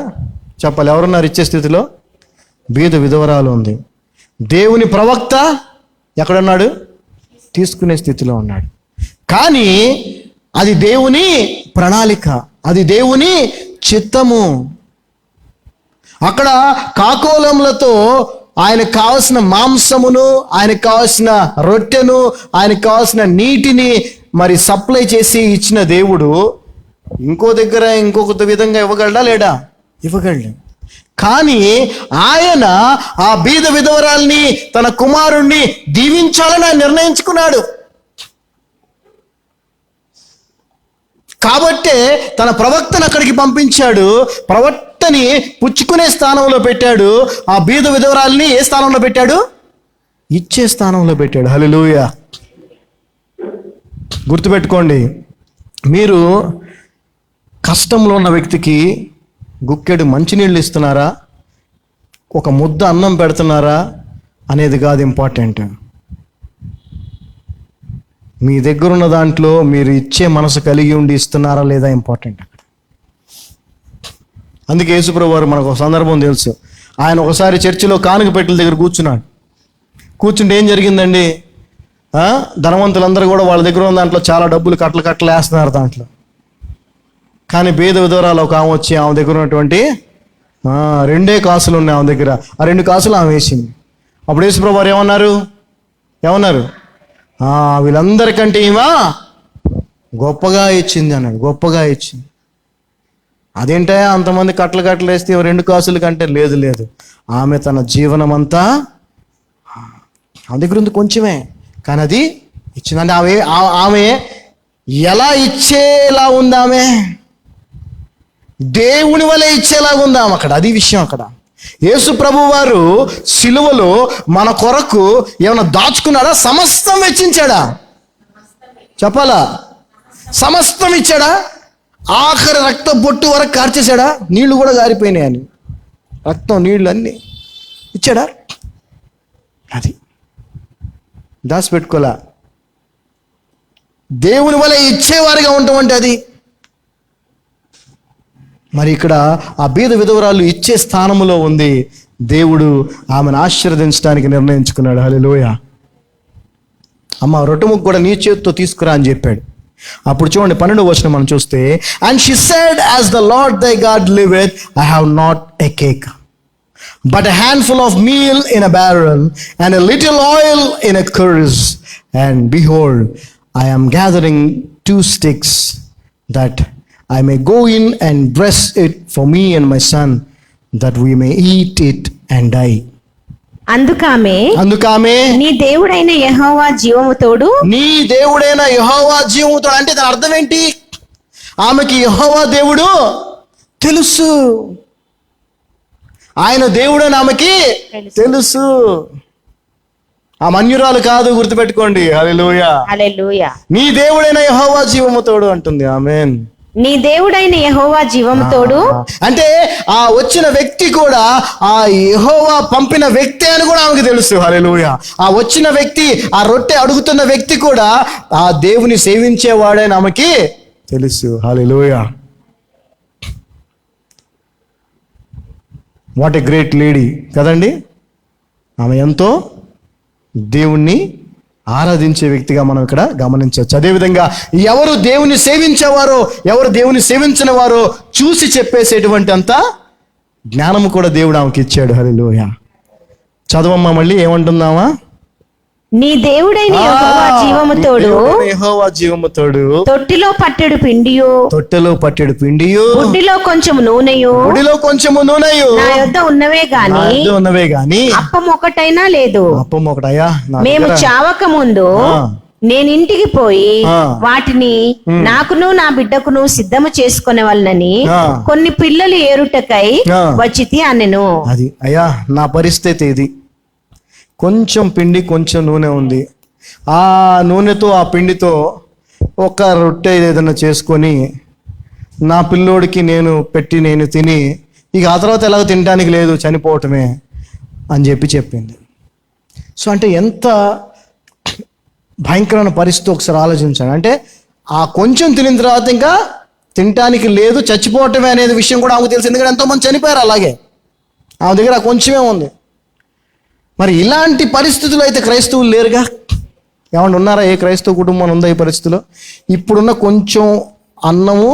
చెప్పాలి? ఎవరున్నారు ఇచ్చే స్థితిలో? విధవరాలు ఉంది. దేవుని ప్రవక్త ఎక్కడున్నాడు? తీసుకునే స్థితిలో ఉన్నాడు. కానీ అది దేవుని ప్రణాళిక, అది దేవుని చిత్తము. అక్కడ కాకోలములతో ఆయనకు కావలసిన మాంసమును, ఆయనకు కావలసిన రొట్టెను, ఆయనకు కావలసిన నీటిని మరి సప్లై చేసి ఇచ్చిన దేవుడు ఇంకో దగ్గర ఇంకొక విధంగా ఇవ్వగలడా? లేడా? ఇవ్వగలడు. కానీ ఆయన ఆ విధవరాల్ని, తన కుమారుణ్ణి దీవించాలని ఆయన నిర్ణయించుకున్నాడు. కాబట్టే తన ప్రవక్తను అక్కడికి పంపించాడు. ప్రవక్తని పుచ్చుకునే స్థానంలో పెట్టాడు. ఆ విధవరాల్ని ఏ స్థానంలో పెట్టాడు? ఇచ్చే స్థానంలో పెట్టాడు. హల్లెలూయా. గుర్తుపెట్టుకోండి, మీరు కష్టంలో ఉన్న వ్యక్తికి గుక్కెడు మంచినీళ్ళు ఇస్తున్నారా, ఒక ముద్ద అన్నం పెడుతున్నారా అనేది కాదు ఇంపార్టెంట్. మీ దగ్గర ఉన్న దాంట్లో మీరు ఇచ్చే మనసు కలిగి ఉండి ఇస్తున్నారా లేదా ఇంపార్టెంట్ అక్కడ. అందుకే యేసుప్రభువు వారు మనకు ఒక సందర్భం తెలుసు. ఆయన ఒకసారి చర్చిలో కానుక పెట్టెల దగ్గర కూర్చుంటే ఏం జరిగిందండి? ధనవంతులందరూ కూడా వాళ్ళ దగ్గర ఉన్న దాంట్లో చాలా డబ్బులు కట్టలు వేస్తున్నారు దాంట్లో. కానీ విధవరాలు ఒక ఆమె వచ్చి ఆమె దగ్గర ఉన్నటువంటి 2 కాసులు ఉన్నాయి ఆమె దగ్గర. ఆ 2 కాసులు ఆమె వేసింది. అప్పుడు యేసుప్రభువు వారు ఏమన్నారు? వీళ్ళందరికంటే ఈమె గొప్పగా ఇచ్చింది అన్నాడు. గొప్పగా ఇచ్చింది. అదేంటే అంతమంది కట్టలు వేస్తే 2 కాసుల కంటే? లేదు, ఆమె తన జీవనం అంతా ఆమె దగ్గర ఉంది కొంచెమే, కానీ అది ఇచ్చిందంటే ఆమె ఎలా ఇచ్చేలా ఉంది? ఆమె దేవుని వలె ఇచ్చేలాగా ఉందాం అక్కడ. అది విషయం అక్కడ. యేసు ప్రభు వారు సిలువలో మన కొరకు ఏమైనా దాచుకున్నాడా? సమస్తం వెచ్చించాడా? చెప్పాలా? సమస్తం ఇచ్చాడా? ఆఖరి రక్త బొట్టు వరకు కార్చేశాడా? నీళ్లు కూడా గారిపోయినాయని, రక్తం నీళ్లు అన్నీ ఇచ్చాడా? అది దాచిపెట్టుకోలే. దేవుని వలె ఇచ్చేవారిగా ఉండటం అది. మరి ఇక్కడ ఆ బీద విధవరాలు ఇచ్చే స్థానంలో ఉంది. దేవుడు ఆమెను ఆశీర్వదించడానికి నిర్ణయించుకున్నాడు. హల్లెలూయా. అమ్మ రొట్టె ముక్క కూడా నీ చేతితో తీసుకురా అని చెప్పాడు. అప్పుడు చూడండి 12వ వచనం మనం చూస్తే, and she said, as the lord దై God liveth, I have not a cake but a handful of meal in a barrel and a little oil in a cruse, and behold, I am gathering 2 sticks that I may go in and dress it for me and my son, that we may eat it and die. అందుకామె నీ దేవుడైన యెహోవా జీవము తోడు, నీ దేవుడైన యెహోవా జీవము తోడు అంటే దాని అర్థం ఏంటి? ఆమెకి యెహోవా దేవుడు తెలుసు, ఆయన దేవుడు ఆమెకి తెలుసు. ఆ మన్యురాలు కాదు, గుర్తుపెట్టుకోండి. హల్లెలూయా, హల్లెలూయా. నీ దేవుడైన యెహోవా జీవము తోడు అంటుంది. ఆమేన్. నీ దేవుడైన యెహోవా జీవము తోడు అంటే ఆ వచ్చిన వ్యక్తి కూడా ఆ యెహోవా పంపిన వ్యక్తి అని కూడా ఆమెకు తెలుసు. హల్లెలూయా. ఆ వచ్చిన వ్యక్తి, ఆ రొట్టె అడుగుతున్న వ్యక్తి కూడా ఆ దేవుని సేవించేవాడని ఆమెకి తెలుసు. హల్లెలూయా. వాట్ ఎ గ్రేట్ లేడీ కదండి. ఆమె ఎంతో దేవుణ్ణి ఆరాధించే వ్యక్తిగా మనం ఇక్కడ గమనించవచ్చు. అదేవిధంగా ఎవరు దేవుని సేవించేవారో, ఎవరు దేవుని సేవించిన వారో చూసి చెప్పేసేటువంటి అంత జ్ఞానము కూడా దేవుడు ఆమెకి ఇచ్చాడు. హల్లెలూయా. చదవమ్మా మళ్ళీ, ఏమంటున్నావా? నీ దేవుడైన యెహోవా జీవము తోడు, యెహోవా జీవము తోడు, తొట్టిలో పట్టెడు పిండియు, బుడ్డిలో కొంచెము నూనెయు, నా యొద్ద ఉన్నవే గాని అప్పం ఒకటైనా లేదు. అప్పం ఒకటయా? మేము చావక ముందు నేనింటికి పోయి వాటిని నాకును నా బిడ్డకును సిద్ధము చేసుకునే వాళ్ళని కొన్ని పిల్లలు ఏరుటకై వచ్చితి అనెను. అది అయ్యా నా పరిస్థితి ఇది. కొంచెం పిండి, కొంచెం నూనె ఉంది. ఆ నూనెతో, ఆ పిండితో ఒక రొట్టె ఏదైనా చేసుకొని నా పిల్లోడికి నేను పెట్టి నేను తిని, ఇక ఆ తర్వాత ఎలాగో తినడానికి లేదు, చనిపోవటమే అని చెప్పింది. సో అంటే ఎంత భయంకరమైన పరిస్థితి ఒకసారి ఆలోచించాను. అంటే ఆ కొంచెం తినిన తర్వాత ఇంకా తినడానికి లేదు, చచ్చిపోవటమే అనేది విషయం కూడా ఆమెకు తెలుసు. ఎందుకంటే ఎంతోమంది చనిపోయారు అలాగే. ఆమె దగ్గర కొంచెమే ఉంది. మరి ఇలాంటి పరిస్థితులు అయితే క్రైస్తవులు లేరుగా. ఏమన్నా ఉన్నారా? ఏ క్రైస్తవ కుటుంబం ఉందా ఈ పరిస్థితిలో? ఇప్పుడున్న కొంచెం అన్నము,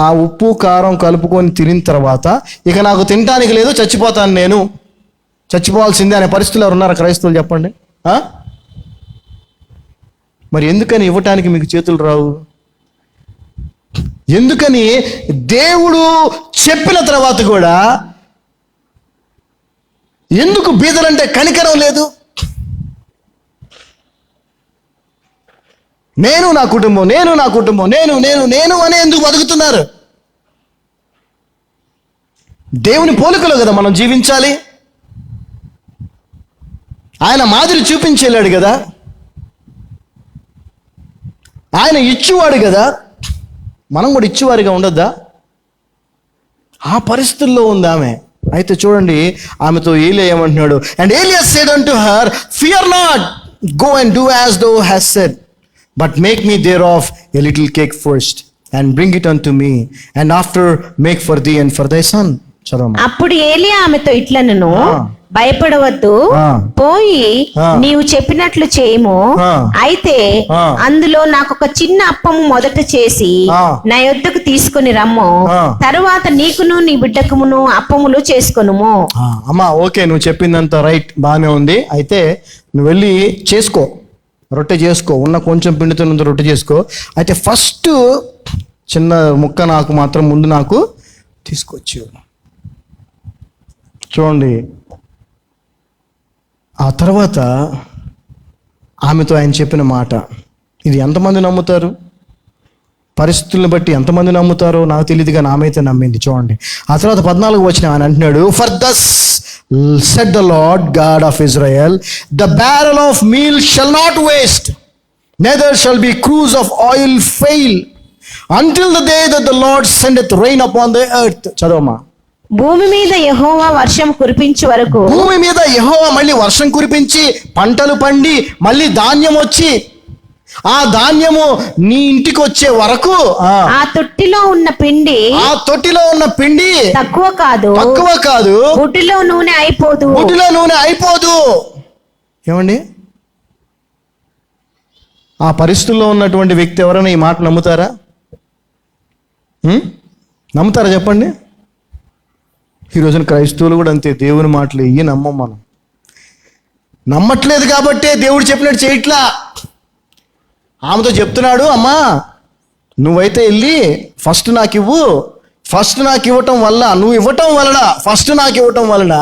ఆ ఉప్పు కారం కలుపుకొని తినిన తర్వాత ఇక నాకు తినడానికి లేదు, చచ్చిపోతాను, నేను చచ్చిపోవాల్సిందే అనే పరిస్థితులు ఎవరు ఉన్నారా క్రైస్తవులు? చెప్పండి. మరి ఎందుకని ఇవ్వటానికి మీకు చేతులు రావు? ఎందుకని దేవుడు చెప్పిన తర్వాత కూడా ఎందుకు బీదలంటే కనికరం లేదు? నేను నా కుటుంబం, నేను నా కుటుంబం, నేను నేను నేను అనే ఎందుకు బతుకుతున్నారు? దేవుని పోలికలో కదా మనం జీవించాలి. ఆయన మాదిరి చూపించేలాడు కదా, ఆయన ఇచ్చువాడు కదా, మనం కూడా ఇచ్చువారిగా ఉండొద్దా? ఆ పరిస్థితుల్లో ఉంది ఆమె. అయితే చూడండి, ఆమెతో ఏలియా ఏమంటున్నాడు? అండ్ ఏలియా said unto her, fear not, go and do as thou hast said, but make me thereof a little cake first, and bring it unto me, and after make for thee and for thy son. చదవమ్మా. అప్పుడు ఏలియా ఆమెతో ఇట్లనెను, భయపడవద్దు, పోయి నీవు చెప్పినట్లు చేయము. అయితే అందులో నాకు ఒక చిన్న అప్పము మొదట చేసి నా యొద్దకు తీసుకుని రమ్ము, తరువాత నీకును నీ బిడ్డకును అప్పములు చేసుకొనుము. అమ్మా ఓకే, నువ్వు చెప్పిందంత రైట్, బాగానే ఉంది. అయితే నువ్వు వెళ్ళి చేసుకో, రొట్టె చేసుకో, ఉన్న కొంచెం పిండితో రొట్టె చేసుకో. అయితే ఫస్ట్ చిన్న ముక్క నాకు మాత్రం ముందు నాకు తీసుకొచ్చి చూడండి. ఆ తర్వాత ఆమెతో ఆయన చెప్పిన మాట, ఇది ఎంతమంది నమ్ముతారు? పరిస్థితులను బట్టి ఎంతమంది నమ్ముతారో నాకు తెలియదు, కానీ ఆమె అయితే నమ్మింది. చూడండి ఆ తర్వాత 14 వచ్చిన ఆయన అంటున్నాడు, for thus said the lord God of Israel, the barrel of meal shall not waste, Nether shall be cruise of oil fail until the day that the Lord sendeth rain upon the earth. చదవమ్మా. భూమి మీద యెహోవా వర్షం కురిపించే వరకు, భూమి మీద యెహోవా మళ్ళీ వర్షం కురిపించి పంటలు పండి మళ్ళీ ధాన్యం వచ్చి ఆ ధాన్యము నీ ఇంటికి వచ్చే వరకు ఆ తొట్టిలో ఉన్న పిండి తక్కువ కాదు, బుడ్డిలో నూనె అయిపోదు. ఏమండి, ఆ పరిస్థితుల్లో ఉన్నటువంటి వ్యక్తి ఎవరైనా ఈ మాట నమ్ముతారా? నమ్ముతారా చెప్పండి? ఈ రోజున క్రైస్తవులు కూడా అంతే. దేవుని మాటలు ఇవి నమ్మం మనం. నమ్మట్లేదు కాబట్టే దేవుడు చెప్పినట్టు చేయట్లా. ఆమెతో చెప్తున్నాడు, అమ్మా నువ్వైతే వెళ్ళి ఫస్ట్ నాకు ఇవ్వు. ఫస్ట్ నాకు ఇవ్వటం వల్ల, నువ్వు ఇవ్వటం వలన, ఫస్ట్ నాకు ఇవ్వటం వలన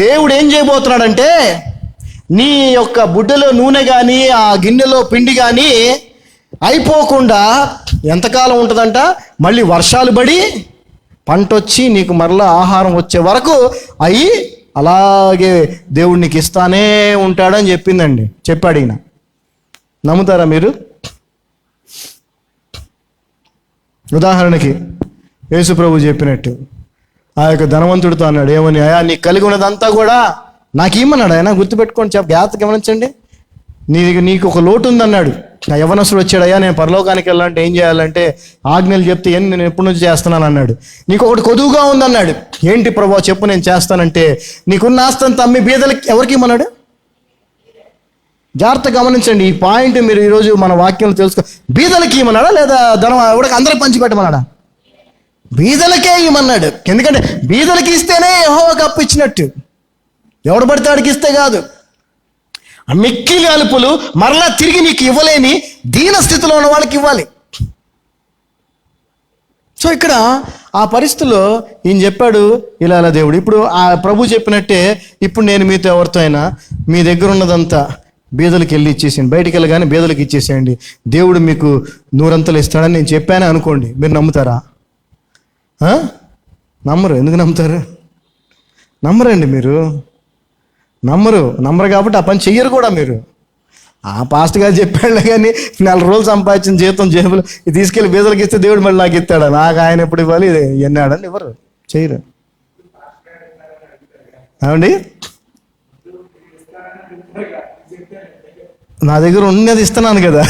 దేవుడు ఏం చేయబోతున్నాడంటే, నీ యొక్క బుడ్డలో నూనె కానీ ఆ గిన్నెలో పిండి కానీ అయిపోకుండా ఎంతకాలం ఉంటుందంట, మళ్ళీ వర్షాలు పడి పంట వచ్చి నీకు మరలా ఆహారం వచ్చే వరకు అవి అలాగే దేవుడు నీకు ఇస్తానే ఉంటాడని చెప్పాడు ఈయన. నమ్ముతారా మీరు? ఉదాహరణకి యేసు ప్రభు చెప్పినట్టు ఆ యొక్క ధనవంతుడితో అన్నాడు, ఏమని, అయా నీకు కలిగి ఉన్నదంతా కూడా నాకు ఇమ్మన్నాడు. ఆయన గుర్తుపెట్టుకోండి, జాగ్రత్తగా గమనించండి. నీకు ఒక లోటు ఉందన్నాడు. నా యవనస్తుడు వచ్చాడు, అయ్యా నేను పరలోకానికి వెళ్ళాలంటే ఏం చేయాలంటే ఆజ్ఞలు చెప్తే ఏం నేను ఎప్పటి నుంచి చేస్తున్నాను అన్నాడు. నీకు ఒకటి కొదువుగా ఉందన్నాడు. ఏంటి ప్రభు చెప్పు నేను చేస్తానంటే, నీకున్న ఆస్తంతా అమ్మి బీదలకి ఎవరికి ఇమ్మన్నాడు? జాగ్రత్త గమనించండి ఈ పాయింట్. మీరు ఈరోజు మన వాక్యంలో తెలుసుకో. బీదలకి ఇమ్మన్నాడా లేదా ధనం ఎవరికి అందరికి పంచిపెట్టమన్నాడా? బీదలకే ఇమ్మన్నాడు. ఎందుకంటే బీదలకి ఇస్తేనే యెహోవాకు అప్పు ఇచ్చినట్టు. ఎవడు పడితే వాడికి ఇస్తే కాదు. ఆ మిక్కిలి అలుపులు మరలా తిరిగి నీకు ఇవ్వలేని దీన స్థితిలో ఉన్న వాళ్ళకి ఇవ్వాలి. సో ఇక్కడ ఆ పరిస్థితిలో ఈయన చెప్పాడు ఇలా దేవుడు. ఇప్పుడు ఆ ప్రభు చెప్పినట్టే ఇప్పుడు నేను మీతో ఎవరితో అయినా మీ దగ్గర ఉన్నదంతా బీదలకి వెళ్ళి ఇచ్చేసేయండి, బయటికి వెళ్ళగానే బీదలకి ఇచ్చేసేయండి, దేవుడు మీకు 100 అంతలు ఇస్తాడని నేను చెప్పానే అనుకోండి. మీరు నమ్ముతారా? నమ్మరు. ఎందుకు నమ్ముతారు? నమ్మరండి. మీరు నమ్మరు కాబట్టి ఆ పని చెయ్యరు కూడా. మీరు ఆ పాస్ట్ గారు చెప్పాడులే కానీ 4 రోజులు సంపాదించిన జీతం జేబులు తీసుకెళ్ళి బీదలకి ఇస్తే దేవుడు మళ్ళీ నాకు ఇస్తాడా? నాకు ఆయన ఎప్పుడు ఇవ్వాలి ఎన్నాడని ఎవరు చెయ్యరు. ఏమండి, నా దగ్గర ఉన్నది ఇస్తున్నాను కదా.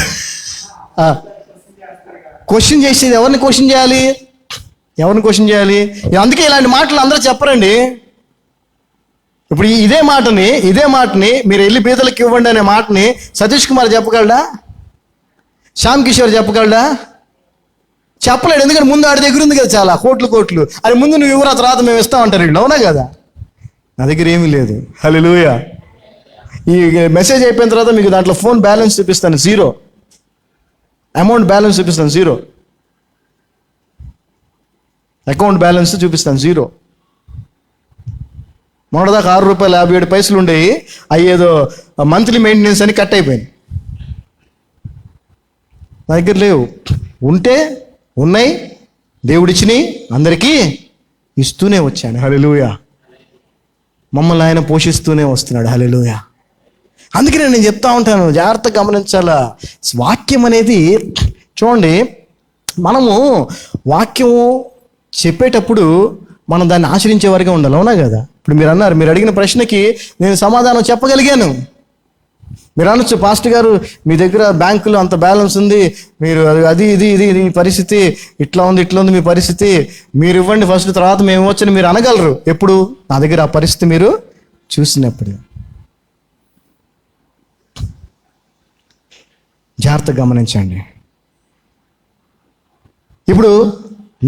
క్వశ్చన్ చేసేది ఎవరిని క్వశ్చన్ చేయాలి? అందుకే ఇలాంటి మాటలు అందరూ చెప్పరండి. ఇప్పుడు ఇదే మాటని మీరు వెళ్ళి బీదలకు ఇవ్వండి అనే మాటని సతీష్ కుమార్ చెప్పగలడా? శ్యామ్ కిషోర్ చెప్పగలడా? చెప్పలేడు. ఎందుకంటే ముందు ఆడి దగ్గర ఉంది కదా చాలా కోట్లు. అది ముందు నువ్వు ఇవ్వరా, తర్వాత మేము ఇస్తామంటారు వీళ్ళు. అవునా కదా? నా దగ్గర ఏమీ లేదు. హల్లెలూయా. ఈ మెసేజ్ అయిపోయిన తర్వాత మీకు దాంట్లో ఫోన్ బ్యాలెన్స్ చూపిస్తాను 0, అమౌంట్ బ్యాలెన్స్ చూపిస్తాను 0, అకౌంట్ బ్యాలెన్స్ చూపిస్తాను 0. మొన్నటిదాకా ₹6.57 ఉండేవి, అయ్యేదో మంత్లీ మెయింటెనెన్స్ అని కట్ అయిపోయింది. నా దగ్గర లేవు. ఉన్నాయి, దేవుడిచ్చినాయి, అందరికీ ఇస్తూనే వచ్చాను. హల్లెలూయా. మమ్మల్ని ఆయన పోషిస్తూనే వస్తున్నాడు. హల్లెలూయా. అందుకనే నేను చెప్తా ఉంటాను, జాగ్రత్తగా గమనించాలా. వాక్యం అనేది చూడండి, మనము వాక్యము చెప్పేటప్పుడు మనం దాన్ని ఆచరించే వారిగా ఉండాలి. అవునా కదా? ఇప్పుడు మీరు అన్నారు, మీరు అడిగిన ప్రశ్నకి నేను సమాధానం చెప్పగలిగాను. మీరు అనొచ్చు, పాస్టర్ గారు మీ దగ్గర బ్యాంకులో అంత బ్యాలెన్స్ ఉంది, మీరు అది ఇది మీ పరిస్థితి ఇట్లా ఉంది మీ పరిస్థితి, మీరు ఇవ్వండి ఫస్ట్, తర్వాత మేము ఇవ్వచ్చని మీరు అనగలరు. ఎప్పుడు? నా దగ్గర ఆ పరిస్థితి మీరు చూసినప్పుడు. జాగ్రత్తగా గమనించండి. ఇప్పుడు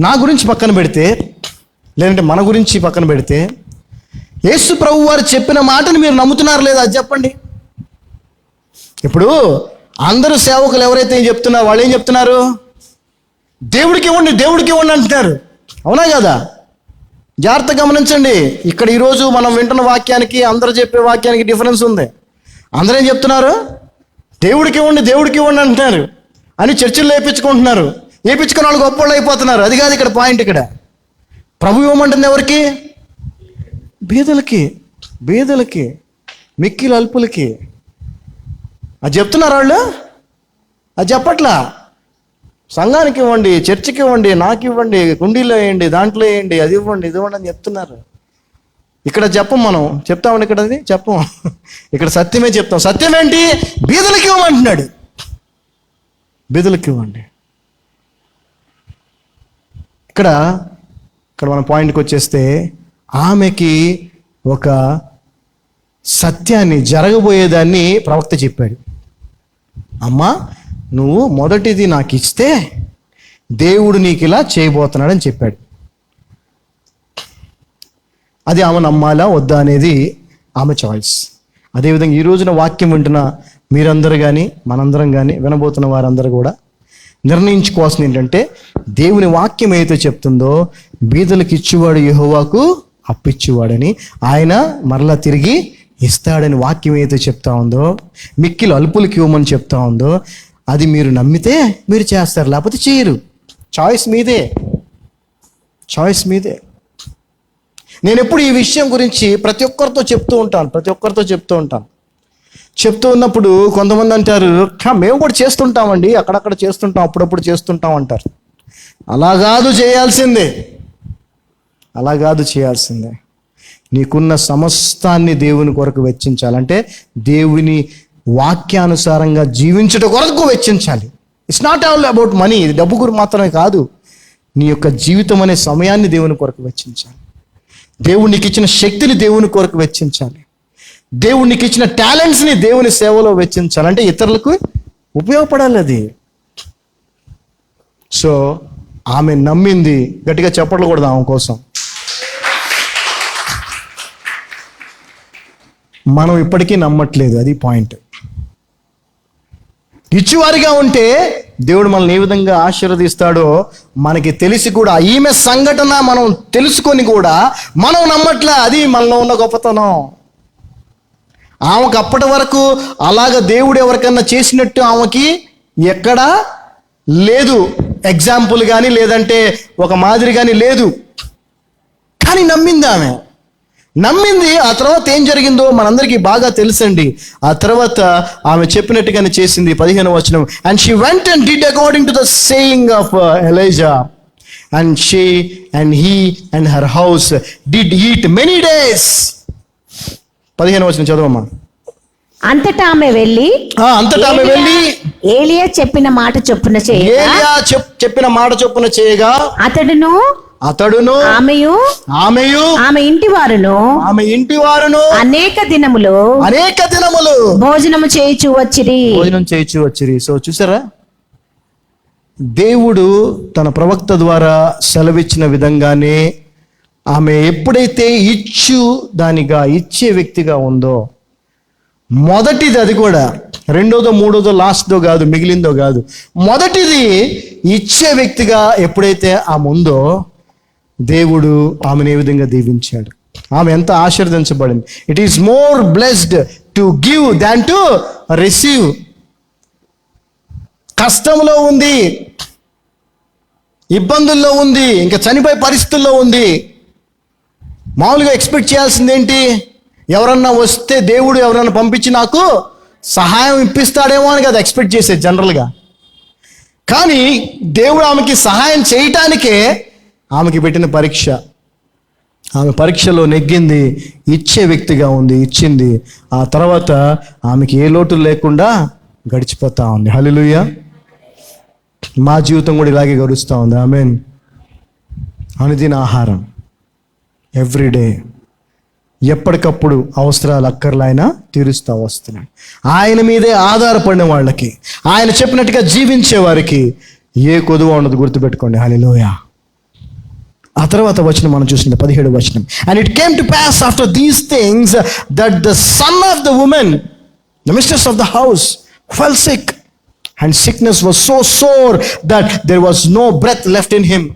నా గురించి పక్కన పెడితే, లేదంటే మన గురించి పక్కన పెడితే, యేసు ప్రభు వారు చెప్పిన మాటను మీరు నమ్ముతున్నారు లేదా అది చెప్పండి. ఇప్పుడు అందరూ సేవకులు ఎవరైతే ఏం చెప్తున్నారో వాళ్ళు ఏం చెప్తున్నారు? దేవుడికి ఇవ్వండి అంటున్నారు. అవునా కదా? జాగ్రత్తగా గమనించండి. ఇక్కడ ఈరోజు మనం వింటున్న వాక్యానికి అందరూ చెప్పే వాక్యానికి డిఫరెన్స్ ఉంది. అందరూ ఏం చెప్తున్నారు? దేవుడికి ఇవ్వండి అంటున్నారు అని చర్చిల్లో వేయించుకుంటున్నారు. వేయించుకున్న వాళ్ళు గొప్పవాళ్ళు అయిపోతున్నారు. అది కాదు ఇక్కడ పాయింట్. ఇక్కడ ప్రభు ఇవ్వమంటుంది ఎవరికి? బీదలకి మిక్కిలి అల్పులకి. అది చెప్తున్నారు వాళ్ళు. అది చెప్పట్లా. సంఘానికి ఇవ్వండి, చర్చికి ఇవ్వండి, నాకు ఇవ్వండి, కుండీలో వేయండి, దాంట్లో వేయండి, అది ఇవ్వండి, ఇది ఇవ్వండి అని చెప్తున్నారు. ఇక్కడ చెప్పం. మనం చెప్తామండి. ఇక్కడ అది చెప్పం. ఇక్కడ సత్యమే చెప్తాం. సత్యం ఏంటి? బీదలకి ఇవ్వమంటున్నాడు. బీదలకు ఇవ్వండి. ఇక్కడ మన పాయింట్కి వచ్చేస్తే ఆమెకి ఒక సత్యాన్ని, జరగబోయేదాన్ని ప్రవక్త చెప్పాడు. అమ్మా, నువ్వు మొదటిది నాకు ఇస్తే దేవుడు నీకు ఇలా చేయబోతున్నాడని చెప్పాడు. అది ఆమె నమ్మాలా వద్దా అనేది ఆమె చాయిస్. అదేవిధంగా ఈ రోజున వాక్యం వింటున్న మీరందరూ కానీ, మనందరం కానీ, వినబోతున్న వారందరూ కూడా నిర్ణయించుకోవాల్సింది ఏంటంటే, దేవుని వాక్యం ఏదైతే చెప్తుందో బీదలకు ఇచ్చేవాడు యెహోవాకు అప్పిచ్చేవాడని, ఆయన మరలా తిరిగి ఇస్తాడని వాక్యం ఏదైతే చెప్తా ఉందో, మిక్కిలు అల్పులకి ఇవ్వమని చెప్తా ఉందో, అది మీరు నమ్మితే మీరు చేస్తారు, లేకపోతే చేయరు. చాయిస్ మీదే, చాయిస్ మీదే. నేను ఎప్పుడు ఈ విషయం గురించి ప్రతి ఒక్కరితో చెప్తూ ఉంటాను. చెప్తూ ఉన్నప్పుడు కొంతమంది అంటారు, మేము కూడా చేస్తుంటామండి, అక్కడక్కడ చేస్తుంటాం, అప్పుడప్పుడు చేస్తుంటాం అంటారు. అలా కాదు చేయాల్సిందే. నీకున్న సమస్తాన్ని దేవుని కొరకు వెచ్చించాలంటే దేవుని వాక్యానుసారంగా జీవించుట కొరకు వెచ్చించాలి. It's not all about money. ఇది డబ్బు గురించి మాత్రమే కాదు. నీ యొక్క జీవితం అనే సమయాన్ని దేవుని కొరకు వెచ్చించాలి. దేవుడు నీకు ఇచ్చిన శక్తిని దేవుని కొరకు వెచ్చించాలి. దేవుడు నీకు ఇచ్చిన టాలెంట్స్ని దేవుని సేవలో వెచ్చించాలి. అంటే ఇతరులకు ఉపయోగపడాలి అది. సో ఆమె నమ్మింది. గట్టిగా చెప్పట్లు కూడా ఆమె కోసం. మనం ఇప్పటికీ నమ్మట్లేదు, అది పాయింట్. ఇచ్చువారిగా ఉంటే దేవుడు మనల్ని ఏ విధంగా ఆశీర్వదిస్తాడో మనకి తెలిసి కూడా, ఈమె సంఘటన మనం తెలుసుకొని కూడా మనం నమ్మట్లే. అది మనలో ఉన్న గొప్పతనం. ఆమెకు అప్పటి వరకు అలాగ దేవుడు ఎవరికన్నా చేసినట్టు ఆమెకి ఎక్కడా లేదు, ఎగ్జాంపుల్ కానీ లేదంటే ఒక మాదిరి కానీ లేదు. కానీ నమ్మింది. ఆ తర్వాత ఏం జరిగిందో మనందరికీ బాగా తెలుసండి. ఆ తర్వాత ఆమె చెప్పినట్టుగానే చేసింది. 15వ వచనం, and she went and did according to the saying of Elijah and she and he and her house did eat many days. 15వ వచనం చదవమ్మా. అంతటా ఆమె వెళ్ళి ఏలియా చెప్పిన మాట చొప్పున చేయగా అతడును ఆమెయు ఆమె ఇంటి వారును అనేక దినములు భోజనము చేయుచు వచ్చిరి. సో చూసారా, దేవుడు తన ప్రవక్త ద్వారా సెలవిచ్చిన విధంగానే ఆమె ఎప్పుడైతే ఇచ్చే వ్యక్తిగా ఉందో, మొదటిది అది కూడా, రెండోదో మూడోదో లాస్ట్దో కాదు, మిగిలిందో కాదు, మొదటిది ఇచ్చే వ్యక్తిగా ఎప్పుడైతే ఆమె ఉందో, దేవుడు ఆమెను ఏ విధంగా దీవించాడు. ఆమె ఎంత ఆశీర్వదించబడింది. It is more blessed to give than to receive. కష్టంలో ఉంది, ఇబ్బందుల్లో ఉంది, ఇంకా చనిపోయే పరిస్థితుల్లో ఉంది. మామూలుగా ఎక్స్పెక్ట్ చేయాల్సింది ఏంటి? ఎవరన్నా వస్తే, దేవుడు ఎవరన్నా పంపించి నాకు సహాయం ఇప్పిస్తాడేమో అని కదా ఎక్స్పెక్ట్ చేసేది జనరల్గా. కానీ దేవుడు ఆమెకి సహాయం చేయటానికే ఆమెకి పెట్టిన పరీక్ష. ఆమె పరీక్షలో నెగ్గింది, ఇచ్చే వ్యక్తిగా ఉంది, ఇచ్చింది. ఆ తర్వాత ఆమెకి ఏ లోటు లేకుండా గడిచిపోతా ఉంది. హల్లెలూయా. మా జీవితం కూడా ఇలాగే గడుస్తూ ఉంది. ఆమేన్. అనుదిన ఆహారం, ఎవ్రీడే, ఎప్పటికప్పుడు అవసరాలు అక్కర్లు ఆయన తీరుస్తూ వస్తున్నాడు. ఆయన మీదే ఆధారపడిన వాళ్ళకి, ఆయన చెప్పినట్టుగా జీవించే వారికి ఏ కొదువ ఉండదు, గుర్తుపెట్టుకోండి. హల్లెలూయా. ఆ తర్వాత వచనం మనం చూసింది 17వ వచనం. And it came to pass after these things that the son of the woman, the mistress of the house, fell sick and sickness was so sore that there was no breath left in him.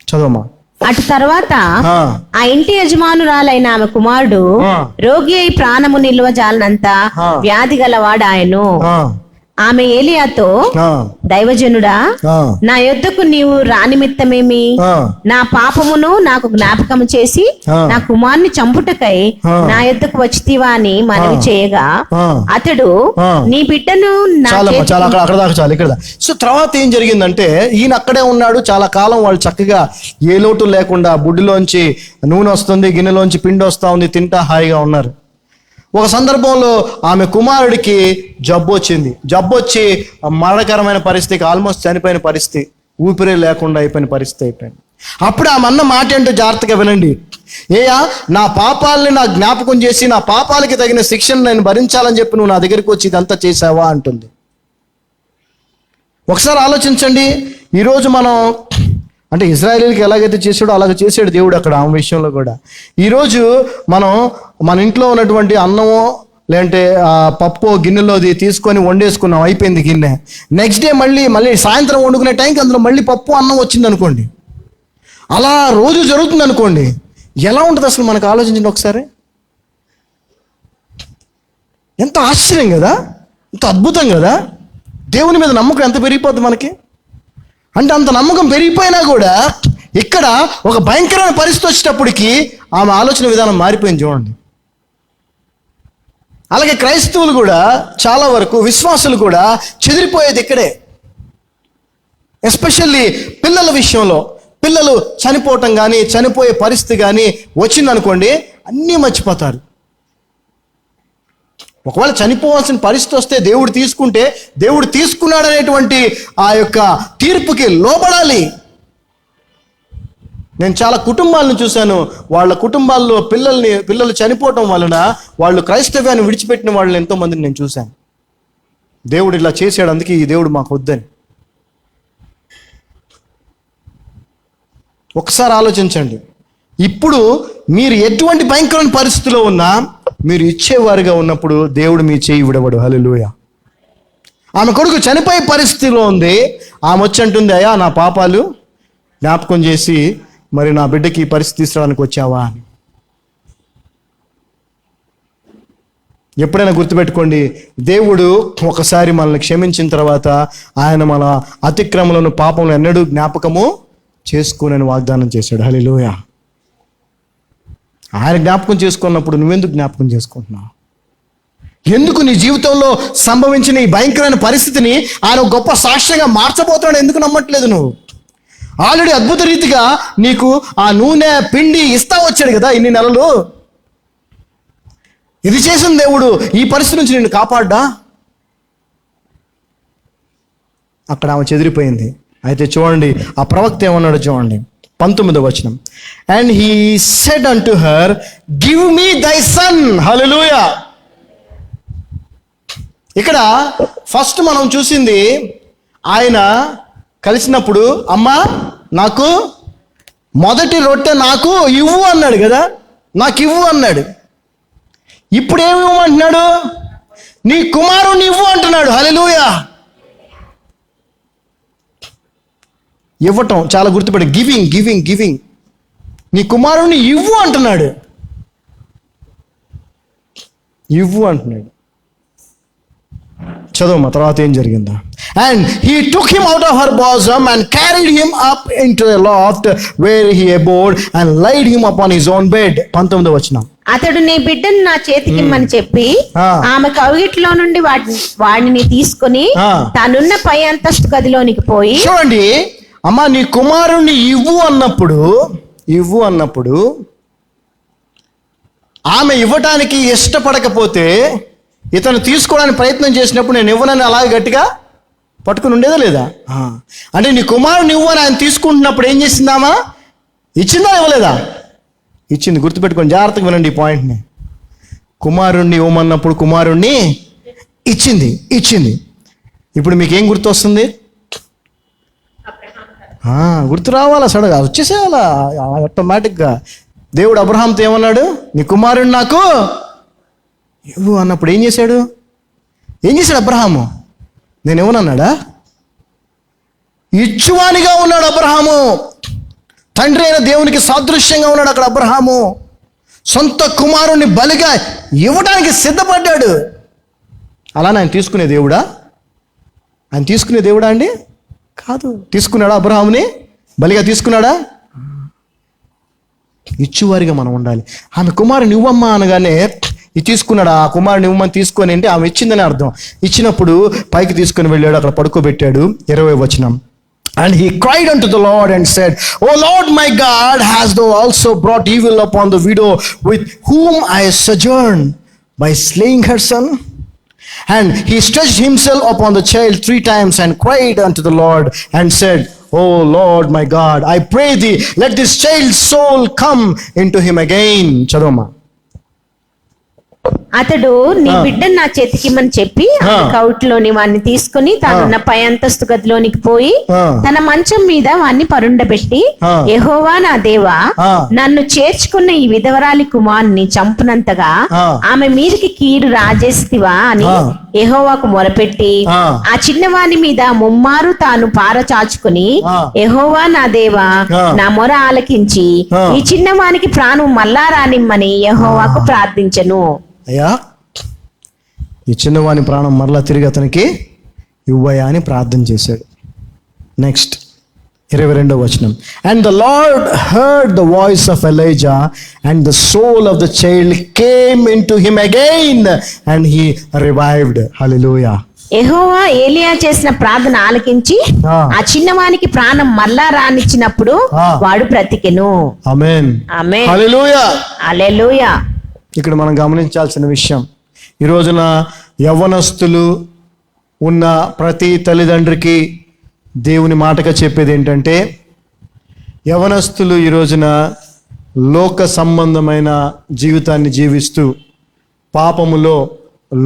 చదవమ్మా. అటు తర్వాత ఆ ఇంటి యజమానురాలైన ఆమె కుమారుడు రోగి అయి ప్రాణము నిల్వ జాలనంత వ్యాధి గలవాడాయను. ఆమె ఏలియాతో, దైవజనుడా, నా యొద్దకు నీవు రానిమిత్తమేమి? నా పాపమును నాకు జ్ఞాపకము చేసి నా కుమారుని చంపుటకై నా యొద్దకు వచ్చితివా అని మనవి చేయగా, అతడు, నీ బిడ్డను ఇక్కడ. సో తర్వాత ఏం జరిగిందంటే, ఈయన అక్కడే ఉన్నాడు చాలా కాలం. వాళ్ళు చక్కగా ఏ లోటు లేకుండా, బుడ్డిలోంచి నూనె వస్తుంది, గిన్నెలోంచి పిండి వస్తా ఉంది, తింటా హాయిగా ఉన్నారు. ఒక సందర్భంలో ఆమె కుమారుడికి జబ్బు వచ్చింది. జబ్బు వచ్చి మరణకరమైన పరిస్థితికి, ఆల్మోస్ట్ చనిపోయిన పరిస్థితి, ఊపిరే లేకుండా అయిపోయిన పరిస్థితి అయిపోయింది. అప్పుడు ఆమె అన్న మాట ఏంటో జాగ్రత్తగా వినండి. ఏయా, నా పాపాలని నా జ్ఞాపకం చేసి నా పాపాలకి తగిన శిక్షను నేను భరించాలని చెప్పి నువ్వు నా దగ్గరికి వచ్చి ఇదంతా చేసావా అంటుంది. ఒకసారి ఆలోచించండి. ఈరోజు మనం అంటే ఇజ్రాయేలీలకి ఎలాగైతే చేసాడో అలాగ చేసాడు దేవుడు అక్కడ ఆమె విషయంలో కూడా. ఈరోజు మనం మన ఇంట్లో ఉన్నటువంటి అన్నమో లేదంటే పప్పు గిన్నెలోది తీసుకొని వండేసుకున్నాం, అయిపోయింది గిన్నె. నెక్స్ట్ డే మళ్ళీ సాయంత్రం వండుకునే టైంకి అందులో మళ్ళీ పప్పు అన్నం వచ్చింది అనుకోండి, అలా రోజు జరుగుతుంది అనుకోండి, ఎలా ఉంటుంది అసలు మనకు ఆలోచించండి ఒకసారి. ఎంత ఆశ్చర్యం కదా, ఎంత అద్భుతం కదా. దేవుని మీద నమ్మకం ఎంత పెరిగిపోద్ది మనకి. అంటే అంత నమ్మకం పెరిగిపోయినా కూడా ఇక్కడ ఒక భయంకరమైన పరిస్థితి వచ్చేటప్పటికి ఆమె ఆలోచన విధానం మారిపోయింది చూడండి. అలాగే క్రైస్తవులు కూడా చాలా వరకు, విశ్వాసులు కూడా చెదిరిపోయేది ఇక్కడే. ఎస్పెషల్లీ పిల్లల విషయంలో. పిల్లలు చనిపోవటం కానీ చనిపోయే పరిస్థితి కానీ వచ్చిందనుకోండి, అన్నీ మర్చిపోతారు. ఒకవేళ చనిపోవాల్సిన పరిస్థితి వస్తే దేవుడు తీసుకుంటే, దేవుడు తీసుకున్నాడనేటువంటి ఆ యొక్క తీర్పుకి లోబడాలి. నేను చాలా కుటుంబాలను చూశాను, వాళ్ళ కుటుంబాల్లో పిల్లలు చనిపోవటం వలన వాళ్ళు క్రైస్తవ్యాన్ని విడిచిపెట్టిన వాళ్ళని ఎంతోమందిని నేను చూశాను. దేవుడు ఇలా చేశాడు, అందుకే ఈ దేవుడు మాకు వద్దని. ఒకసారి ఆలోచించండి. ఇప్పుడు మీరు ఎటువంటి భయంకరమైన పరిస్థితిలో ఉన్నా, మీరు ఇచ్చేవారుగా ఉన్నప్పుడు దేవుడు మీ చేయి విడవడు. హల్లెలూయా. ఆమె కొడుకు చనిపోయే పరిస్థితిలో ఉంది. ఆమె వచ్చి అంటుంది, అయ్యా నా పాపాలు జ్ఞాపకం చేసి మరి నా బిడ్డకి ఈ పరిస్థితి తీసుకురావడానికి వచ్చావా అని. ఎప్పుడైనా గుర్తుపెట్టుకోండి, దేవుడు ఒకసారి మనల్ని క్షమించిన తర్వాత ఆయన మన అతిక్రమలను, పాపంలో ఎన్నడూ జ్ఞాపకము చేసుకోనని వాగ్దానం చేశాడు. హల్లెలూయా. ఆయన జ్ఞాపకం చేసుకున్నప్పుడు నువ్వెందుకు జ్ఞాపకం చేసుకుంటున్నావు? ఎందుకు నీ జీవితంలో సంభవించిన ఈ భయంకరమైన పరిస్థితిని ఆయన గొప్ప సాక్ష్యంగా మార్చబోతున్నాడు ఎందుకు నమ్మట్లేదు నువ్వు? ఆల్రెడీ అద్భుత రీతిగా నీకు ఆ నూనె పిండి ఇస్తా వచ్చాడు కదా ఇన్ని నెలలు. ఇది చేసిన దేవుడు ఈ పరిస్థితి నుంచి నిన్ను కాపాడ్డా? అక్కడ ఆమె చెదిరిపోయింది. అయితే చూడండి ఆ ప్రవక్త ఏమన్నాడు చూడండి, 19వ వచనం. And he said unto her, give me దై సన్. హల్లెలూయా. ఇక్కడ ఫస్ట్ మనం చూసింది, ఆయన కలిసినప్పుడు అమ్మా నాకు మొదటి రొట్టె నాకు ఇవ్వు అన్నాడు కదా, నాకు ఇవ్వు అన్నాడు. ఇప్పుడు ఏమి ఇవ్వమంటున్నాడు? నీ కుమారుని ఇవ్వు అంటున్నాడు. హల్లెలూయా. ఇవ్వటం చాలా గుర్తుపెట్టి, గివింగ్ గివింగ్ గివింగ్. నీ కుమారుణ్ణి ఇవ్వు అంటున్నాడు, ఇవ్వు అంటున్నాడు. చదువు తర్వాత ఏం జరిగిందా. And he took him out of her bosom and carried him up into the loft where he abode and laid him upon his own bed. 19వ వచనం. అతడు నీ బిడ్డను నా చేతికిమ్మని చెప్పి ఆమె కవిగిట్లో నుండి వాడిని తీసుకుని తానున్న పై అంతస్తు గదిలోనికి పోయి. చూడండి అమ్మా, నీ కుమారుణ్ణి ఇవ్వు అన్నప్పుడు ఆమె ఇవ్వటానికి ఇష్టపడకపోతే ఇతను తీసుకోవడానికి ప్రయత్నం చేసినప్పుడు నేను ఇవ్వనని అలాగే గట్టిగా పట్టుకుని ఉండేదా లేదా? అంటే నీ కుమారుని ఇవ్వు అని ఆయన తీసుకుంటున్నప్పుడు ఏం చేసిందామా? ఇచ్చిందా ఇవ్వలేదా? ఇచ్చింది. గుర్తుపెట్టుకోండి, జాగ్రత్తగా వినండి ఈ పాయింట్ని. కుమారుణ్ణి ఇవ్వమన్నప్పుడు కుమారుణ్ణి ఇచ్చింది. ఇప్పుడు మీకేం గుర్తు వస్తుంది? గుర్తు రావాలా? సడగా వచ్చేసేయాలా ఆటోమేటిక్గా. దేవుడు అబ్రహాంతో ఏమన్నాడు? నీ కుమారుణ్ణి నాకు ఇవ్వు అన్నప్పుడు ఏం చేశాడు అబ్రహాము? నేను ఇవ్వనన్నాడా? ఇచ్చువానిగా ఉన్నాడు అబ్రహాము. తండ్రి అయిన దేవునికి సాదృశ్యంగా ఉన్నాడు అక్కడ అబ్రహాము. సొంత కుమారుణ్ణి బలిగా ఇవ్వడానికి సిద్ధపడ్డాడు. అలానే ఆయన తీసుకునే దేవుడా అండి? కాదు. తీసుకున్నాడా అబ్రహాముని? బలిగా తీసుకున్నాడా? ఇచ్చువారిగా మనం ఉండాలి. ఆమె కుమారుని ఇవ్వమ్మా అనగానే ఇది తీసుకున్నాడు. ఆ కుమారుని ఇవ్వమని తీసుకొని అంటే ఆమె ఇచ్చిందని అర్థం. ఇచ్చినప్పుడు పైకి తీసుకొని వెళ్ళాడు, అక్కడ పడుకోబెట్టాడు. 20వ వచనం. And he cried unto the Lord and said, O Lord my God, hast thou also brought evil upon the widow with whom I sojourn? by slaying her son? And he stretched himself upon the child 3 times and cried unto the Lord and said, O Lord my God, I pray thee, let this child's soul come into him again. చదవమ్మా. అతడు నీ బిడ్డను నా చేతికిమ్మని చెప్పి కౌట్లోని వాడిని తీసుకుని తానున్న పై అంతస్తు గదిలోనికి పోయి తన మంచం మీద వాణ్ణి పరుండబెట్టి, యెహోవా నా దేవా, నన్ను చేర్చుకున్న ఈ విధవరాలి కుమారుని చంపునంతగా ఆమె మీదకి కీడు రాజేస్తివా అని యెహోవాకు మొరపెట్టి ఆ చిన్నవాని మీద ముమ్మారు తాను పారచాచుకుని, యెహోవా నా దేవా, నా మొర ఆలకించి ఈ చిన్నవానికి ప్రాణం మళ్ళా రానిమ్మని యెహోవాకు ప్రార్థించెను. అయ్యా, ఈ చిన్నవాని ప్రాణం మరలా తిరిగి అతనికి ఇవ్వయా అని ప్రార్థన చేశాడు. నెక్స్ట్ 22వ వచనం. And the Lord heard the voice of Elijah and the soul of the child came into him again and he revived. Hallelujah. యెహోవా ఏలియా చేసిన ప్రార్థన ఆలకించి ఆ చిన్నవానికి ప్రాణం మళ్ళా రానిచ్చినప్పుడు వాడు బ్రతికెను. ఆమేన్. ఆమేన్. హల్లెలూయా. హల్లెలూయా. ఇక్కడ మనం గమనించాల్సిన విషయం, ఈ రోజున యవ్వనస్తులు ఉన్న ప్రతి తల్లిదండ్రికి దేవుని మాటగా చెప్పేది ఏంటంటే, యవ్వనస్తులు ఈ రోజున లోక సంబంధమైన జీవితాన్ని జీవిస్తూ పాపములో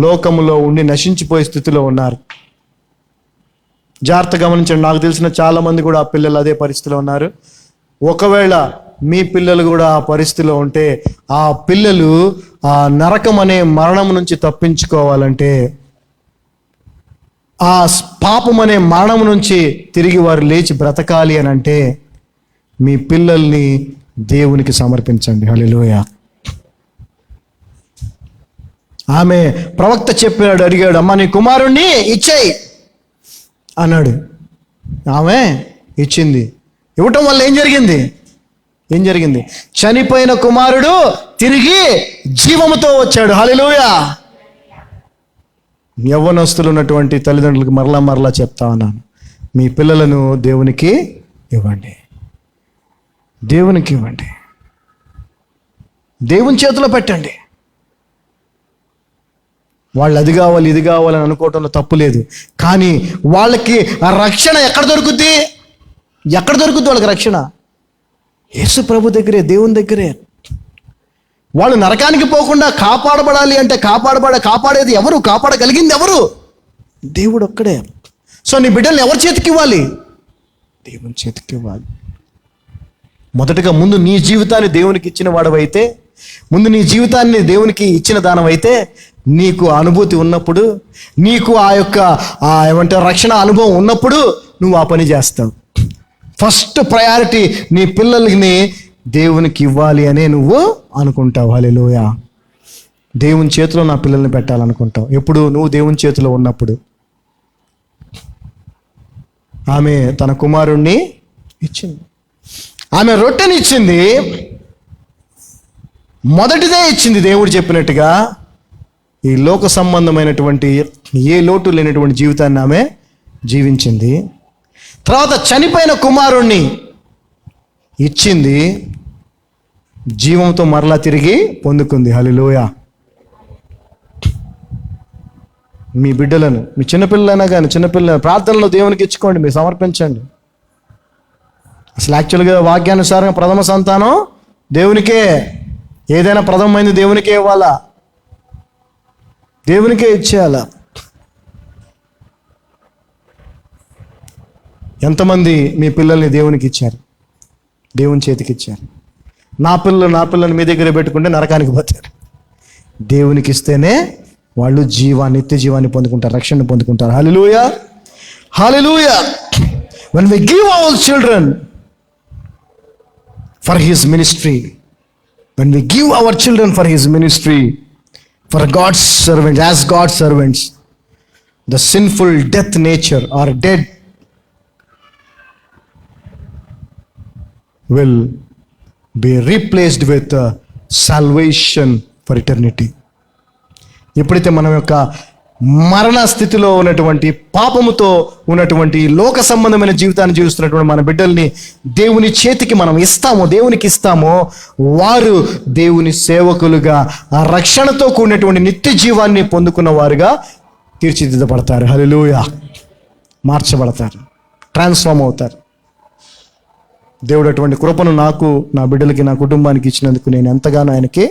లోకములో ఉండి నశించిపోయే స్థితిలో ఉన్నారు. జాగ్రత్త గమనించండి. నాకు తెలిసిన చాలా మంది కూడా ఆ పిల్లలు అదే పరిస్థితిలో ఉన్నారు. ఒకవేళ మీ పిల్లలు కూడా ఆ పరిస్థితిలో ఉంటే, ఆ పిల్లలు ఆ నరకం అనే మరణం నుంచి తప్పించుకోవాలంటే, ఆ పాపం అనే మరణం నుంచి తిరిగి వారు లేచి బ్రతకాలి అని అంటే, మీ పిల్లల్ని దేవునికి సమర్పించండి. హల్లెలూయా. ఆమె ప్రవక్త చెప్పాడు, అడిగాడు, అమ్మ నీ కుమారుణ్ణి ఇచ్చేయి అన్నాడు. ఆమె ఇచ్చింది. ఇవ్వటం వల్ల ఏం జరిగింది? చనిపోయిన కుమారుడు తిరిగి జీవముతో వచ్చాడు. హల్లెలూయా. యవ్వనస్తులు ఉన్నటువంటి తల్లిదండ్రులకు మరలా చెప్తా ఉన్నాను, మీ పిల్లలను దేవునికి ఇవ్వండి. దేవుని చేతిలో పెట్టండి. వాళ్ళు అది కావాలి ఇది కావాలని అనుకోవటంలో తప్పు లేదు. కానీ వాళ్ళకి ఆ రక్షణ ఎక్కడ దొరుకుద్ది వాళ్ళకి రక్షణ? యేసు ప్రభు దగ్గరే, దేవుని దగ్గరే. వాళ్ళు నరకానికి పోకుండా కాపాడబడాలి అంటే కాపాడేది ఎవరు? కాపాడగలిగింది ఎవరు? దేవుడు ఒక్కడే. సో నీ బిడ్డల్ని ఎవరి చేతికి ఇవ్వాలి? దేవుని చేతికి ఇవ్వాలి. మొదటగా ముందు నీ జీవితాన్ని దేవునికి ఇచ్చిన వాడవైతే, ముందు నీ జీవితాన్ని దేవునికి ఇచ్చిన దానమైతే, నీకు అనుభూతి ఉన్నప్పుడు, నీకు ఆ యొక్క ఏమంటారు రక్షణ అనుభవం ఉన్నప్పుడు నువ్వు ఆ పని చేస్తావు. ఫస్ట్ ప్రయారిటీ నీ పిల్లల్ని దేవునికి ఇవ్వాలి అనే నువ్వు అనుకుంటావు. హల్లెలూయా. దేవుని చేతిలో నా పిల్లల్ని పెట్టాలనుకుంటావు. ఎప్పుడు? నువ్వు దేవుని చేతిలో ఉన్నప్పుడు. ఆమె తన కుమారుణ్ణి ఇచ్చింది. ఆమె రొట్టెని ఇచ్చింది. మొదటిదే ఇచ్చింది దేవుడు చెప్పినట్టుగా. ఈ లోక సంబంధమైనటువంటి ఏ లోటు లేనటువంటి జీవితాన్ని ఆమె జీవించింది. తర్వాత చనిపోయిన కుమారుణ్ణి ఇచ్చింది, జీవంతో మరలా తిరిగి పొందుకుంది. హల్లెలూయా. మీ బిడ్డలను, మీ చిన్నపిల్లలైనా కానీ చిన్నపిల్లల ప్రార్థనలో దేవునికి ఇచ్చుకోండి, మీరు సమర్పించండి. అసలు యాక్చువల్గా వాక్యానుసారంగా ప్రథమ సంతానం దేవునికే. ఏదైనా ప్రథమమైంది దేవునికే ఇవ్వాలా, దేవునికే ఇచ్చేయాలా. ఎంతమంది మీ పిల్లల్ని దేవునికి ఇచ్చారు? దేవుని చేతికి ఇచ్చారు. నా పిల్లల్ని మీ దగ్గర పెట్టుకుంటే నరకానికి పోతారు. దేవునికి ఇస్తేనే వాళ్ళు నిత్య జీవాన్ని పొందుకుంటారు, రక్షణ పొందుకుంటారు. హల్లెలూయా. హల్లెలూయా. When we give our children for his ministry, when we give our children for his ministry, for God's servants, as God's servants, the sinful death nature or dead will be replaced with salvation for eternity. ఎప్పుడైతే మనం యొక్క మరణ స్థితిలో ఉన్నటువంటి, పాపముతో ఉన్నటువంటి, లోక సంబంధమైన జీవితాన్ని జీవిస్తున్నటువంటి మన బిడ్డల్ని దేవుని చేతికి మనం దేవునికి ఇస్తామో వారు దేవుని సేవకులుగా ఆ రక్షణతో కూడినటువంటి నిత్య జీవాన్ని పొందుకున్న వారుగా తీర్చిదిద్దబడతారు. హల్లెలూయా. మార్చబడతారు, ట్రాన్స్ఫార్మ్ అవుతారు. దేవుడు అటువంటి కృపను నాకు, నా బిడ్డలకి, నా కుటుంబానికి ఇచ్చినందుకు నేను ఎంతగానో ఆయనకి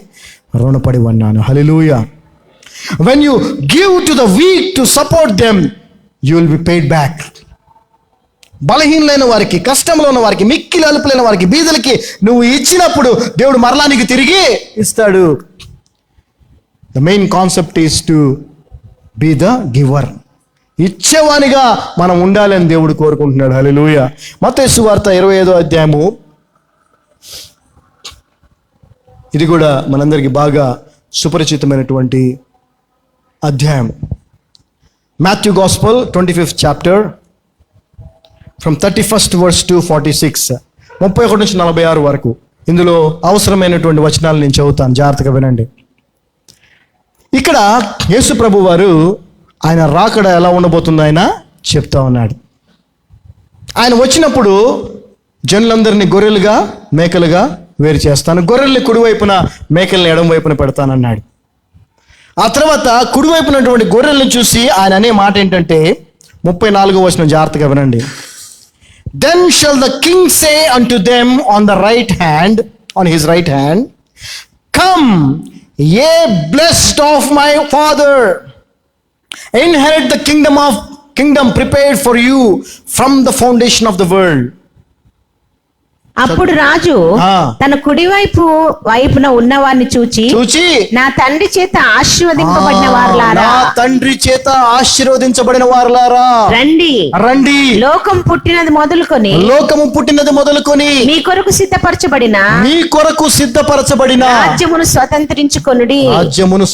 రుణపడి ఉన్నాను. హల్లెలూయా. When you give to the weak to support them, you will be paid back. బలహీనులైన వారికి, కష్టంలో ఉన్న వారికి, మిక్కిలి అలుపులైన వారికి, బీదలకి నువ్వు ఇచ్చినప్పుడు దేవుడు మరలా నీకు తిరిగి ఇస్తాడు. The main concept is to be the giver. ఇచ్చేవానిగా మనం ఉండాలని దేవుడు కోరుకుంటున్నాడు. హల్లెలూయా. మత్తయి సువార్త 25వ అధ్యాయము, ఇది కూడా మనందరికీ బాగా సుపరిచితమైనటువంటి అధ్యాయం. Matthew gospel 25th chapter from 31st verse to 46, 31 నుంచి 46 వరకు. ఇందులో అవసరమైనటువంటి వచనాలు నేను చదువుతాను, జాగ్రత్తగా వినండి. ఇక్కడ యేసు ప్రభు వారు ఆయన రాకడ ఎలా ఉండబోతుందో ఆయన చెప్తా ఉన్నాడు. ఆయన వచ్చినప్పుడు జనులందరినీ గొర్రెలుగా మేకలుగా వేరు చేస్తాను, గొర్రెల్ని కుడివైపున మేకల్ని ఎడమ వైపున పెడతానన్నాడు. ఆ తర్వాత కుడివైపునటువంటి గొర్రెల్ని చూసి ఆయన అనే మాట ఏంటంటే 34వ వచనం, జాగ్రత్తగా వినండి. Then shall the king say unto them on the right hand, on his right hand, Come, ye blessed of my father, inherit the kingdom prepared for you from the foundation of the world. అప్పుడు రాజు తన వైపున ఉన్నవారిని చూచి, నా తండ్రి చేత ఆశీర్వదింపబడిన వారులారా, నా తండ్రి చేత ఆశీర్వదించబడిన వారులారా, రండి రండి, లోకము పుట్టినది మొదలుకొని మీ కొరకు సిద్ధపరచబడిన రాజ్యమును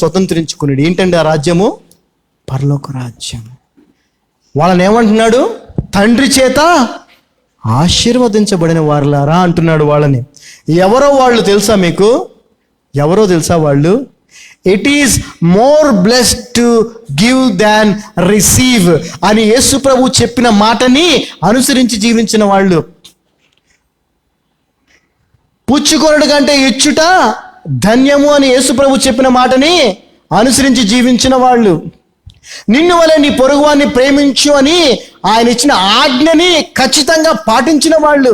స్వతంత్రించుకొనుడి. ఏంటండి ఆ రాజ్యము? పరలోక రాజ్యం. వాళ్ళని ఏమంటున్నాడు? తండ్రి చేత ఆశీర్వదించబడిన వారులారా అంటున్నాడు వాళ్ళని. ఎవరో వాళ్ళు తెలుసా మీకు? ఎవరో తెలుసా వాళ్ళు? It is more blessed to give than receive అని యేసు ప్రభు చెప్పిన మాటని అనుసరించి జీవించిన వాళ్ళు. పుచ్చుకొనుట కంటే ఇచ్చుట ధన్యము అని యేసు ప్రభు చెప్పిన మాటని అనుసరించి జీవించిన వాళ్ళు. నిన్ను వలె నీ పొరుగువాన్ని ప్రేమించు అని ఆయన ఇచ్చిన ఆజ్ఞని ఖచ్చితంగా పాటించిన వాళ్ళు.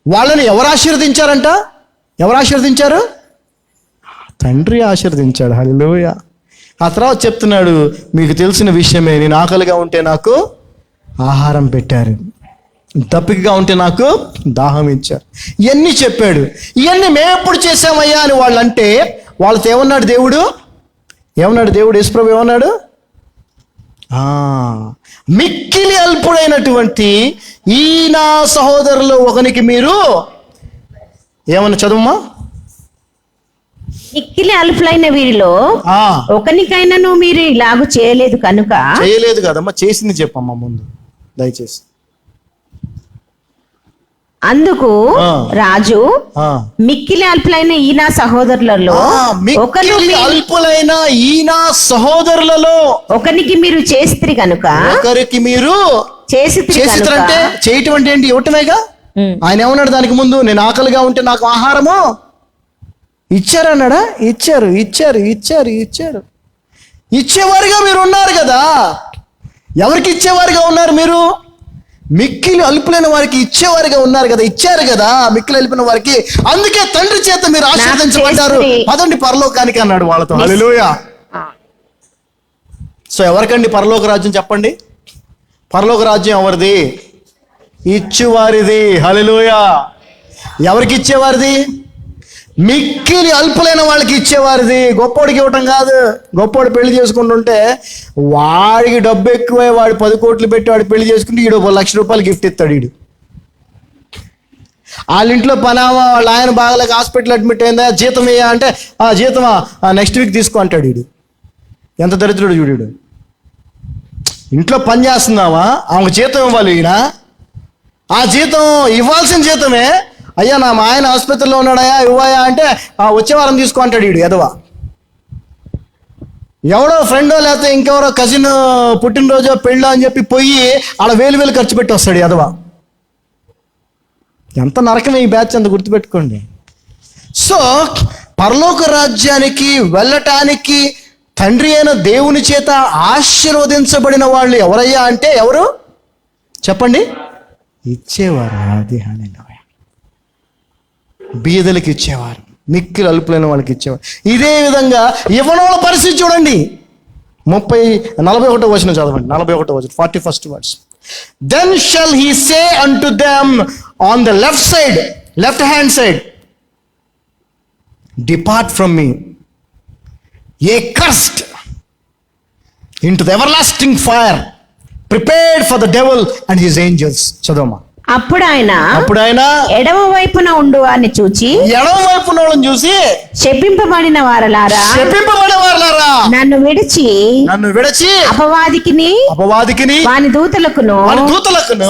వాళ్ళని ఎవరు ఆశీర్వదించారంట? ఎవరు ఆశీర్వదించారు? తండ్రి ఆశీర్వదించాడు. హల్లెలూయా. ఆ తర్వాత చెప్తున్నాడు, మీకు తెలిసిన విషయమే, నేను ఆకలిగా ఉంటే నాకు ఆహారం పెట్టారు, దప్పికగా ఉంటే నాకు దాహం ఇచ్చారు. ఇవన్నీ చెప్పాడు. ఇవన్నీ మేము ఎప్పుడు చేశామయ్యా అని వాళ్ళు అంటే, వాళ్ళతో ఏమన్నాడు దేవుడు? యేసుప్రభు ఏమన్నాడు? మిక్కిలి అల్పుడైనటువంటి ఈ నా సహోదరులు ఒకనికి మీరు ఏమన్నా చదువుమా? మిక్కిలి అల్పులైన వీరిలో ఒకనికైనాను మీరు ఇలాగూ చేయలేదు కనుక. చేయలేదు కదమ్మా, చేసింది చెప్పమ్మా ముందు దయచేసి. అందుకు రాజు మిక్కిలి అల్పులైన ఈ నా సహోదరులలో అల్పులైన ఈ నా సహోదరులలో ఒకరికి మీరు చేసిరి కనుక. ఒకరికి మీరు చేసిరంటే చేయటం అంటే ఏంటి? ఇవ్వటమేగా. ఆయన ఏమన్నాడు దానికి ముందు? నేను ఆకలిగా ఉంటే నాకు ఆహారము ఇచ్చారన్నాడా? ఇచ్చారు. ఇచ్చేవారుగా మీరు ఉన్నారు కదా. ఎవరికి ఇచ్చేవారుగా ఉన్నారు మీరు? మిక్కిలి అల్పులైన వారికి ఇచ్చేవారిగా ఉన్నారు కదా, ఇచ్చారు కదా మిక్కిలి అల్పిన వారికి. అందుకే తండ్రి చేత మీరు ఆశీర్వదించబడ్డారు, పదండి పరలోకానికి అన్నాడు వాళ్ళతో. హల్లెలూయా. సో ఎవరికండి పరలోక రాజ్యం చెప్పండి? పరలోక రాజ్యం ఎవరిది? ఇచ్చేవారిది. హల్లెలూయా. ఎవరికి ఇచ్చేవారిది? మిక్కిలి అల్పులైన వాళ్ళకి ఇచ్చేవారిది. గొప్పోడికి ఇవ్వటం కాదు. గొప్పోడు పెళ్లి చేసుకుంటుంటే వాడికి డబ్బు ఎక్కువై వాడు 10 కోట్లు పెట్టి వాడు పెళ్లి చేసుకుంటే ఈడు 1 లక్ష రూపాయలు గిఫ్ట్ ఇస్తాడు. ఈడు వాళ్ళ ఇంట్లో పనామా, వాళ్ళ ఆయన బాగలేక హాస్పిటల్ అడ్మిట్ అయిందా, జీతం వేయా అంటే ఆ జీతమా నెక్స్ట్ వీక్ తీసుకో అంటాడు. ఈడు ఎంత దరిద్రుడు చూడు. ఇంట్లో పని చేస్తున్నావా, ఆమెకు జీతం ఇవ్వాలి. ఈయన ఆ జీతం ఇవ్వాల్సిన జీతమే. అయ్యా నా మా ఆయన ఆసుపత్రిలో ఉన్నాడయా, ఇవ్వాయా అంటే వచ్చే వారం తీసుకో అంటాడు. ఈడు ఎదవా. ఎవడో ఫ్రెండో లేకపోతే ఇంకెవరో కజిన్ పుట్టినరోజో పెళ్ళో అని చెప్పి పోయి ఆడ వేలు ఖర్చు పెట్టి వస్తాడు ఎదవా. ఎంత నరకమే ఈ బ్యాచ్, అంత గుర్తుపెట్టుకోండి. సో పరలోక రాజ్యానికి వెళ్ళటానికి తండ్రి అయిన దేవుని చేత ఆశీర్వదించబడిన వాళ్ళు ఎవరయ్యా అంటే ఎవరు చెప్పండి? ఇచ్చేవారు. అది హల్లెలూయా. బీదలకు ఇచ్చేవారు, మిక్కిలి అల్పులైన వాళ్ళకి ఇచ్చేవారు. ఇదే విధంగా ఇవ్వనోళ్ళ పరిస్థితి చూడండి. 41వ వచనం చదవండి. 41వ వచనం, 41st verse. Then shall he say unto them on the left hand side, depart from me, ye cursed, into the everlasting fire prepared for the devil and his angels. చదవమ్మా. అప్పుడు ఆయన ఎడమ వైపున ఉండు అని చూచి, ఎడమ వైపున చూసి, శపింపబడిన వారలారా నన్ను విడిచి అపవాదికిని వాని దూతలకును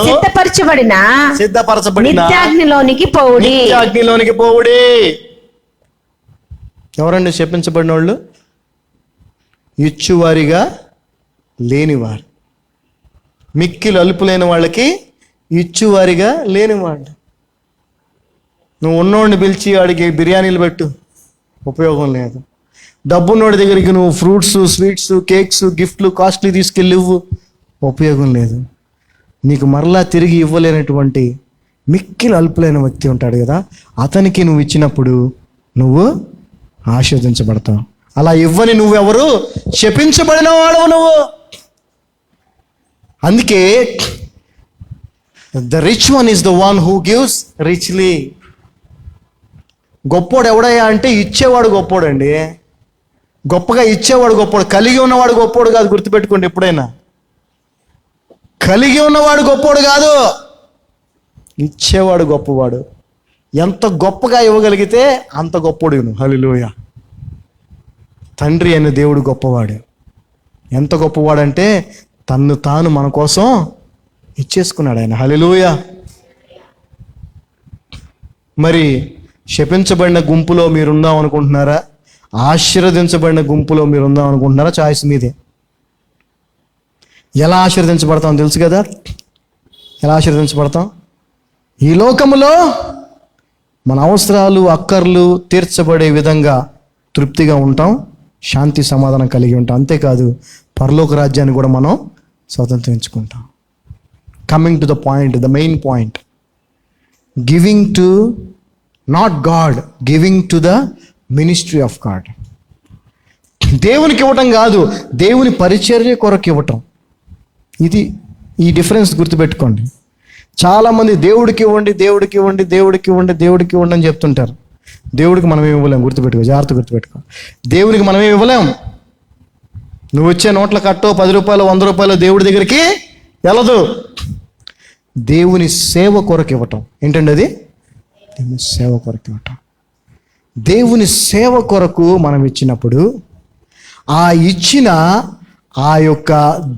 సిద్ధపరచబడిన నిత్యాగ్నిలోనికి పోవుడి. ఎవరండి శపించబడిన వాళ్ళు? ఇచ్చువారిగా లేనివారు, మిక్కిలు అలుపులైన వాళ్ళకి ఇచ్చువారిగా లేనివాడు. నువ్వు ఉన్నోడిని పిలిచి వాడికి బిర్యానీలు పెట్టు, ఉపయోగం లేదు. డబ్బున్నోడి దగ్గరికి నువ్వు ఫ్రూట్స్, స్వీట్స్, కేక్స్, గిఫ్ట్లు, కాస్ట్లీ తీసుకెళ్ళి ఇవ్వు, ఉపయోగం లేదు. నీకు మరలా తిరిగి ఇవ్వలేనటువంటి మిక్కిలు అల్పులైన వ్యక్తి ఉంటాడు కదా, అతనికి నువ్వు ఇచ్చినప్పుడు నువ్వు ఆశీర్వదించబడతావు. అలా ఇవ్వని నువ్వెవరు? శపించబడిన వాడవు నువ్వు. అందుకే the rich one is the one who gives richly. గొప్పోడు ఎవడయ్యా అంటే ఇచ్చేవాడు గొప్పోడండి. గొప్పగా ఇచ్చేవాడు గొప్పోడు, కలిగి ఉన్నవాడు గొప్పోడు కాదు. గుర్తుపెట్టుకోండి ఎప్పుడైనా. కలిగి ఉన్నవాడు గొప్పోడు కాదు, ఇచ్చేవాడు గొప్పవాడు. ఎంత గొప్పగా ఇవ్వగలిగితే అంత గొప్పోడు నువ్వు. హల్లెలూయా. తండ్రి అయిన దేవుడు గొప్పవాడు. ఎంత గొప్పవాడంటే తన్ను తాను మన కోసం ఇచ్చేసుకున్నాడు ఆయన. హల్లెలూయా. మరి శపించబడిన గుంపులో మీరుందాం అనుకుంటున్నారా? ఆశీర్వదించబడిన గుంపులో మీరుందాం అనుకుంటున్నారా? చాయిస్ మీదే. ఎలా ఆశీర్వదించబడతాం తెలుసు కదా. ఎలా ఆశీర్వదించబడతాం? ఈ లోకములో మన అవసరాలు, అక్కర్లు తీర్చబడే విధంగా తృప్తిగా ఉంటాం, శాంతి సమాధానం కలిగి ఉంటాం. అంతేకాదు పరలోక రాజ్యాన్ని కూడా మనం స్వతంత్రించుకుంటాం. Coming to the point, the main point, giving to not God, giving to the ministry of God. దేవునికి ఇవ్వటం కాదు, దేవుని పరిచర్య కొరకు ఇవ్వటం. ఇది ఈ డిఫరెన్స్ గుర్తుపెట్టుకోండి. చాలామంది దేవుడికి ఇవ్వండి, దేవుడికి ఇవ్వండి, దేవుడికి ఇవ్వండి, దేవుడికి ఇవ్వండి అని చెప్తుంటారు. దేవుడికి మనం ఏమి ఇవ్వలేం. గుర్తుపెట్టుకో, జాగ్రత్త గుర్తుపెట్టుకో. దేవునికి మనం ఏమి ఇవ్వలేం. నువ్వు వచ్చే నోట్ల కట్టో 10 రూపాయలు 100 రూపాయలు దేవుడి దగ్గరికి వెళ్ళదు. దేవుని సేవ కొరకు ఇవ్వటం. ఏంటండి అది? దేవుని సేవ కొరకు ఇవ్వటం. దేవుని సేవ కొరకు మనం ఇచ్చినప్పుడు ఆ ఇచ్చిన ఆ యొక్క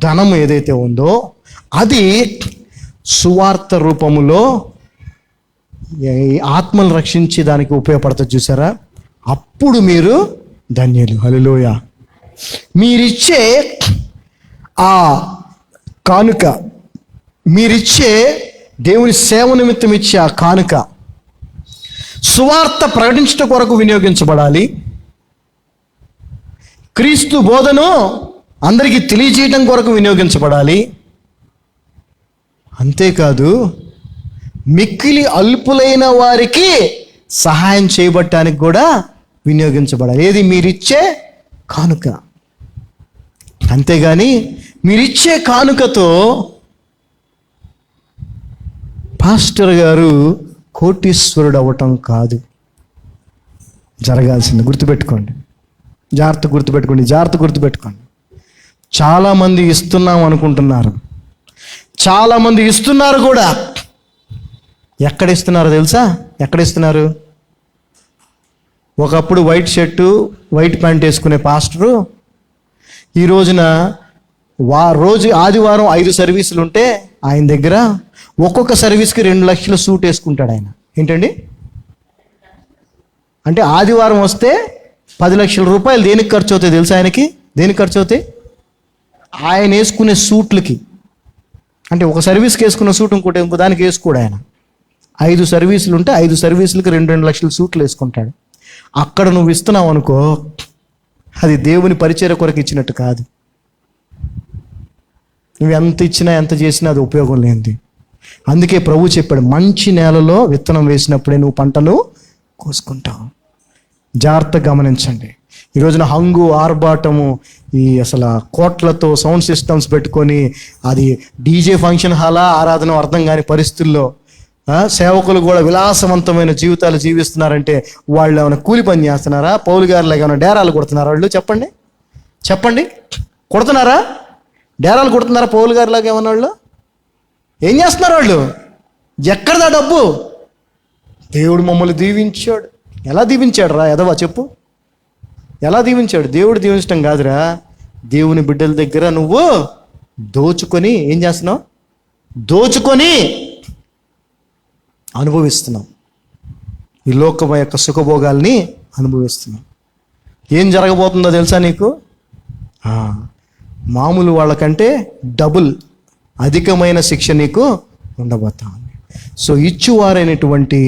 ధనం ఏదైతే ఉందో అది సువార్త రూపములో ఆత్మలు రక్షించి దానికి ఉపయోగపడుతుంది. చూసారా? అప్పుడు మీరు ధన్యులు. హల్లెలూయా. మీరిచ్చే ఆ కానుక, మీరిచ్చే దేవుని సేవ నిమిత్తం ఇచ్చే ఆ కానుక సువార్త ప్రకటించడం కొరకు వినియోగించబడాలి. క్రీస్తు బోధను అందరికీ తెలియజేయడం కొరకు వినియోగించబడాలి. అంతేకాదు మిక్కిలి అల్పులైన వారికి సహాయం చేయబడటానికి కూడా వినియోగించబడాలి. ఏది? మీరిచ్చే కానుక. అంతేగాని మీరిచ్చే కానుకతో పాస్టర్ గారు కోటీశ్వరుడు అవ్వటం కాదు జరగాల్సింది. గుర్తుపెట్టుకోండి, జాగ్రత్త గుర్తుపెట్టుకోండి, జాగ్రత్త గుర్తుపెట్టుకోండి. చాలామంది ఇస్తున్నాం అనుకుంటున్నారు, చాలామంది ఇస్తున్నారు కూడా. ఎక్కడ ఇస్తున్నారో తెలుసా? ఎక్కడ ఇస్తున్నారు? ఒకప్పుడు వైట్ షర్టు వైట్ ప్యాంట్ వేసుకునే పాస్టరు ఈ రోజున రోజు ఆదివారం 5 సర్వీసులు ఉంటే ఆయన దగ్గర ఒక్కొక్క సర్వీస్కి 2 లక్షల సూట్ వేసుకుంటాడు ఆయన. ఏంటండి? అంటే ఆదివారం వస్తే 10 లక్షల రూపాయలు దేనికి ఖర్చు అవుతాయి తెలుసా ఆయనకి? దేనికి ఖర్చు అవుతాయి? ఆయన వేసుకునే సూట్లకి. అంటే ఒక సర్వీస్కి వేసుకున్న సూట్ ఇంకోటి ఇంకో దానికి వేసుకోడు ఆయన. 5 సర్వీసులు ఉంటే 5 సర్వీసులకి 2 లక్షల సూట్లు వేసుకుంటాడు. అక్కడ నువ్వు ఇస్తున్నావు అనుకో, అది దేవుని పరిచర్య కొరకు ఇచ్చినట్టు కాదు. నువ్వు ఎంత ఇచ్చినా ఎంత చేసినా అది ఉపయోగం లేనిది. అందుకే ప్రభు చెప్పాడు, మంచి నేలలో విత్తనం వేసినప్పుడే నువ్వు పంటను కోసుకుంటావు. జాగ్రత్తగా గమనించండి. ఈ రోజున హంగు ఆర్భాటము, ఈ అసలు కోట్లతో సౌండ్ సిస్టమ్స్ పెట్టుకొని అది డీజే ఫంక్షన్ హాలా ఆరాధన అర్థం కాని పరిస్థితుల్లో సేవకులు కూడా విలాసవంతమైన జీవితాలు జీవిస్తున్నారంటే వాళ్ళు ఏమైనా కూలి పని చేస్తున్నారా? పౌలు గారిలాగా ఏమైనా డేరాలు కొడుతున్నారా? వాళ్ళు చెప్పండి కొడుతున్నారా? డేరాలు కొడుతున్నారా పౌలు గారిలాగా ఏమన్నా? వాళ్ళు ఏం చేస్తున్నారు? వాళ్ళు ఎక్కడదా డబ్బు? దేవుడు మమ్మల్ని దీవించాడు. ఎలా దీవించాడు రా ఎదవా చెప్పు? ఎలా దీవించాడు? దేవుడు దీవించడం కాదురా, దేవుని బిడ్డల దగ్గర నువ్వు దోచుకొని ఏం చేస్తున్నావు? దోచుకొని అనుభవిస్తున్నావు. ఈ లోకం యొక్క సుఖభోగాల్ని అనుభవిస్తున్నావు. ఏం జరగబోతుందో తెలుసా నీకు? మామూలు వాళ్ళకంటే డబుల్ అధికమైన శిక్ష నీకు ఉండబోతా ఉంది. సో ఇచ్చువారైనటువంటి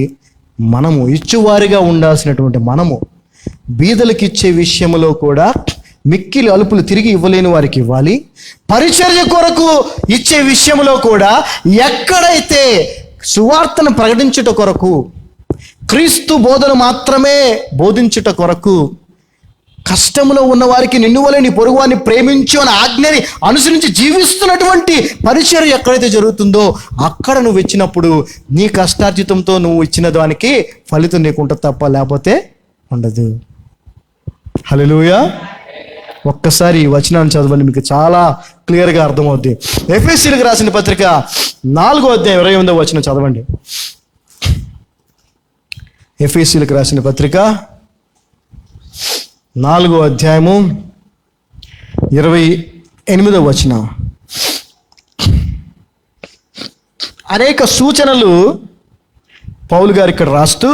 మనము, ఇచ్చువారిగా ఉండాల్సినటువంటి మనము, బీదలకు ఇచ్చే విషయంలో కూడా మిక్కిలి అలుపులు తిరిగి ఇవ్వలేని వారికి ఇవ్వాలి. పరిచర్య కొరకు ఇచ్చే విషయంలో కూడా ఎక్కడైతే సువార్తను ప్రకటించుట కొరకు, క్రీస్తు బోధన మాత్రమే బోధించుట కొరకు, కష్టంలో ఉన్న వారికి నిన్ను వలె నీ పొరుగువాన్ని ప్రేమించు అనే ఆజ్ఞని అనుసరించి జీవిస్తున్నటువంటి పరిచర్య ఎక్కడైతే జరుగుతుందో అక్కడ నువ్వు ఇచ్చినప్పుడు నీ కష్టార్జితంతో నువ్వు ఇచ్చిన దానికి ఫలితం నీకు ఉంటుంది తప్ప లేకపోతే ఉండదు. హల్లెలూయా. ఒక్కసారి ఈ వచనాన్ని చదవండి, మీకు చాలా క్లియర్గా అర్థమవుద్ది. ఎఫెసీయులకు రాసిన పత్రిక 4వ అధ్యాయం 28వ వచనం చదవండి. ఎఫెసీయులకు రాసిన పత్రిక 4వ అధ్యాయము 28వ వచనం. అనేక సూచనలు పౌలు గారు ఇక్కడ రాస్తూ,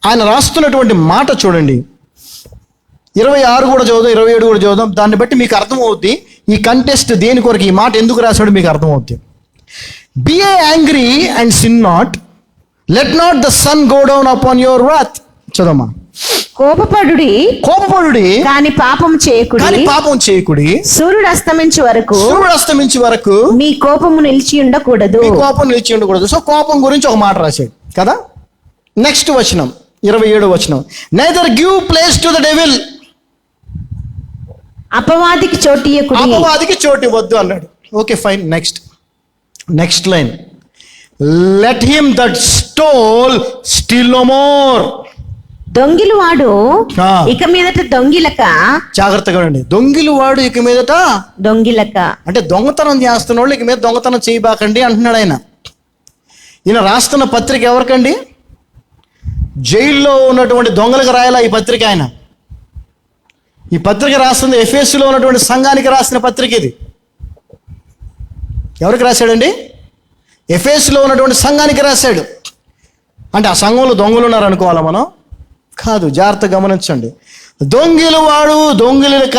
ఆయన రాస్తున్నటువంటి మాట చూడండి. 26 కూడా చదువుదాం, 27 కూడా చదువుదాం. దాన్ని బట్టి మీకు అర్థమవుద్ది ఈ కంటెస్ట్ దేని కొరకు, ఈ మాట ఎందుకు రాశాడో మీకు అర్థమవుద్ది. Be ye angry and sin not, let not the sun go down upon your wrath. చదవమ్మా. కోపపడుడి కానీ పాపం చేయకుడి. సూర్యుడు అస్తమించే వరకు మీ కోపము నిలిచి ఉండకూడదు. సో కోపం గురించి ఒక మాట రాశాడు కదా. నెక్స్ట్ వచనం 27వ వచనం. Neither give place to the devil. అపవాదికి చోటు ఇవ్వద్దు అన్నాడు. Okay fine. Next line, let him that stole steal no more. దొంగిలు వాడు ఇక మీదట దొంగిలక. జాగ్రత్తగా ఉండండి. దొంగిలు వాడు ఇక మీదట దొంగిలక అంటే దొంగతనం చేస్తున్న వాళ్ళు ఇక మీద దొంగతనం చేయబాకండి అంటున్నాడు ఆయన. ఈయన రాస్తున్న పత్రిక ఎవరికండి? జైల్లో ఉన్నటువంటి దొంగలకు రాయాలా ఈ పత్రిక ఆయన. ఈ పత్రిక రాస్తుంది ఎఫెసీలో ఉన్నటువంటి సంఘానికి రాసిన పత్రిక ఇది. ఎవరికి రాశాడండి? ఎఫెసీలో ఉన్నటువంటి సంఘానికి రాశాడు. అంటే ఆ సంఘంలో దొంగలు ఉన్నారు అనుకోవాలా మనం? కాదు. జాగ్రత్త గమనించండి. దొంగిలు వాడు దొంగిలక,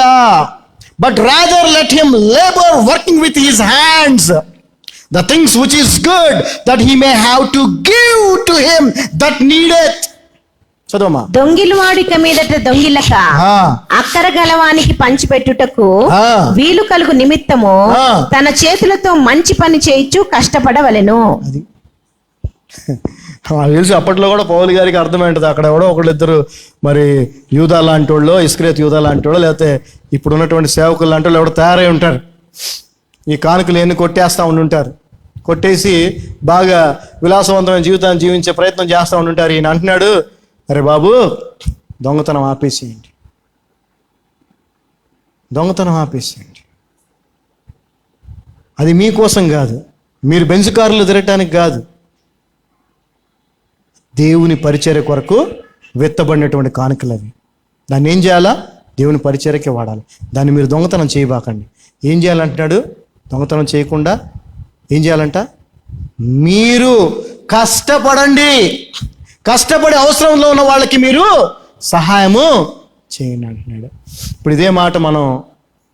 but rather let him labour working with his hands the things which is good, that he may have to give to him that needeth. చదవమా. దొంగిలు వాడిక మీదట దొంగిలక, అక్కర గలవానికి పంచిపెట్టుటకు వీలు కలుగు నిమిత్తము తన చేతులతో మంచి పని చేయించు కష్టపడవలెను. అది తెలుసు. అప్పట్లో కూడా పౌలు గారికి అర్థమైంటుంది. అక్కడ ఎవడో ఒకళ్ళిద్దరు మరి యూదా లాంటి వాళ్ళు, ఇస్కరియోతు యూదా లాంటి వాళ్ళు, లేకపోతే ఇప్పుడు ఉన్నటువంటి సేవకులు లాంటి వాళ్ళు ఎవడో తయారై ఉంటారు. ఈ కానుకలు ఎన్ని కొట్టేస్తూ ఉండుంటారు. కొట్టేసి బాగా విలాసవంతమైన జీవితాన్ని జీవించే ప్రయత్నం చేస్తూ ఉండుంటారు. ఈయన అంటున్నాడు, అరే బాబు దొంగతనం ఆపేసేయండి, అది మీకోసం కాదు, మీరు బెంచ్ కారులు తిరగటానికి కాదు, దేవుని పరిచర్య కొరకు వెత్తబడినటువంటి కానుకలు అవి. దాన్ని ఏం చేయాలా? దేవుని పరిచర్యకే వాడాలి. దాన్ని మీరు దొంగతనం చేయబాకండి. ఏం చేయాలంటున్నాడు? దొంగతనం చేయకుండా ఏం చేయాలంట? మీరు కష్టపడండి, కష్టపడి అవసరంలో ఉన్న వాళ్ళకి మీరు సహాయము చేయండి అంటున్నాడు. ఇప్పుడు ఇదే మాట మనం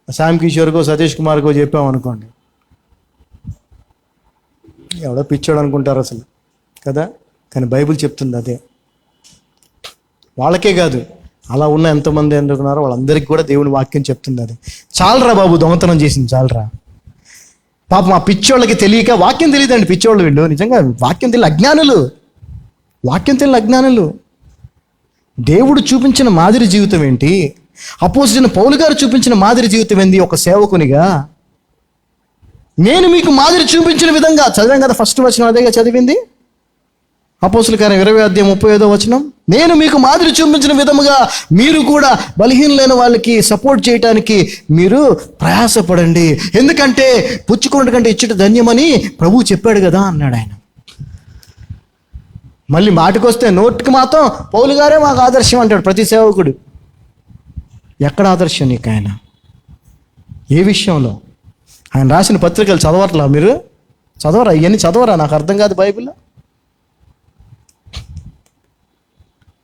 శ్యామ్ కిషోర్కో సతీష్ కుమార్కో చెప్పామనుకోండి, ఎవడో పిచ్చోడు అనుకుంటారు అసలు కదా. కానీ బైబిల్ చెప్తుంది అదే. వాళ్ళకే కాదు, అలా ఉన్న ఎంతమంది ఎందుకున్నారో వాళ్ళందరికీ కూడా దేవుని వాక్యం చెప్తుంది అది. చాలరా బాబు దొంగతనం చేసింది చాలరా. పాపం ఆ పిచ్చోళ్ళకి తెలియక, వాక్యం తెలియదండి పిచ్చోళ్ళు వీళ్ళు, నిజంగా వాక్యం తెలియని అజ్ఞానులు, వాక్యం తెలియని అజ్ఞానులు. దేవుడు చూపించిన మాదిరి జీవితం ఏంటి? అపోజిట్ పౌలు గారు చూపించిన మాదిరి జీవితం ఏంది? ఒక సేవకునిగా నేను మీకు మాదిరి చూపించిన విధంగా చదివాం కదా. ఫస్ట్ వచనం అదేగా చదివింది, అపోస్తుల కార్యం 20:35 నేను మీకు మాదిరి చూపించిన విధముగా మీరు కూడా బలహీనులైన వాళ్ళకి సపోర్ట్ చేయడానికి మీరు ప్రయాసపడండి, ఎందుకంటే పుచ్చుకోవడం కంటే ఇచ్చుట ధన్యమని ప్రభువు చెప్పాడు కదా అన్నాడు ఆయన. మళ్ళీ మాటకొస్తే నోటికి మాత్రం పౌలు గారే మాకు ఆదర్శం అంటాడు ప్రతి సేవకుడు. ఎక్కడ ఆదర్శం నీకు ఆయన? ఏ విషయంలో? ఆయన రాసిన పత్రికలు చదవట్లా మీరు? చదవరా? ఇవన్నీ చదవరా? నాకు అర్థం కాదు. బైబిల్లో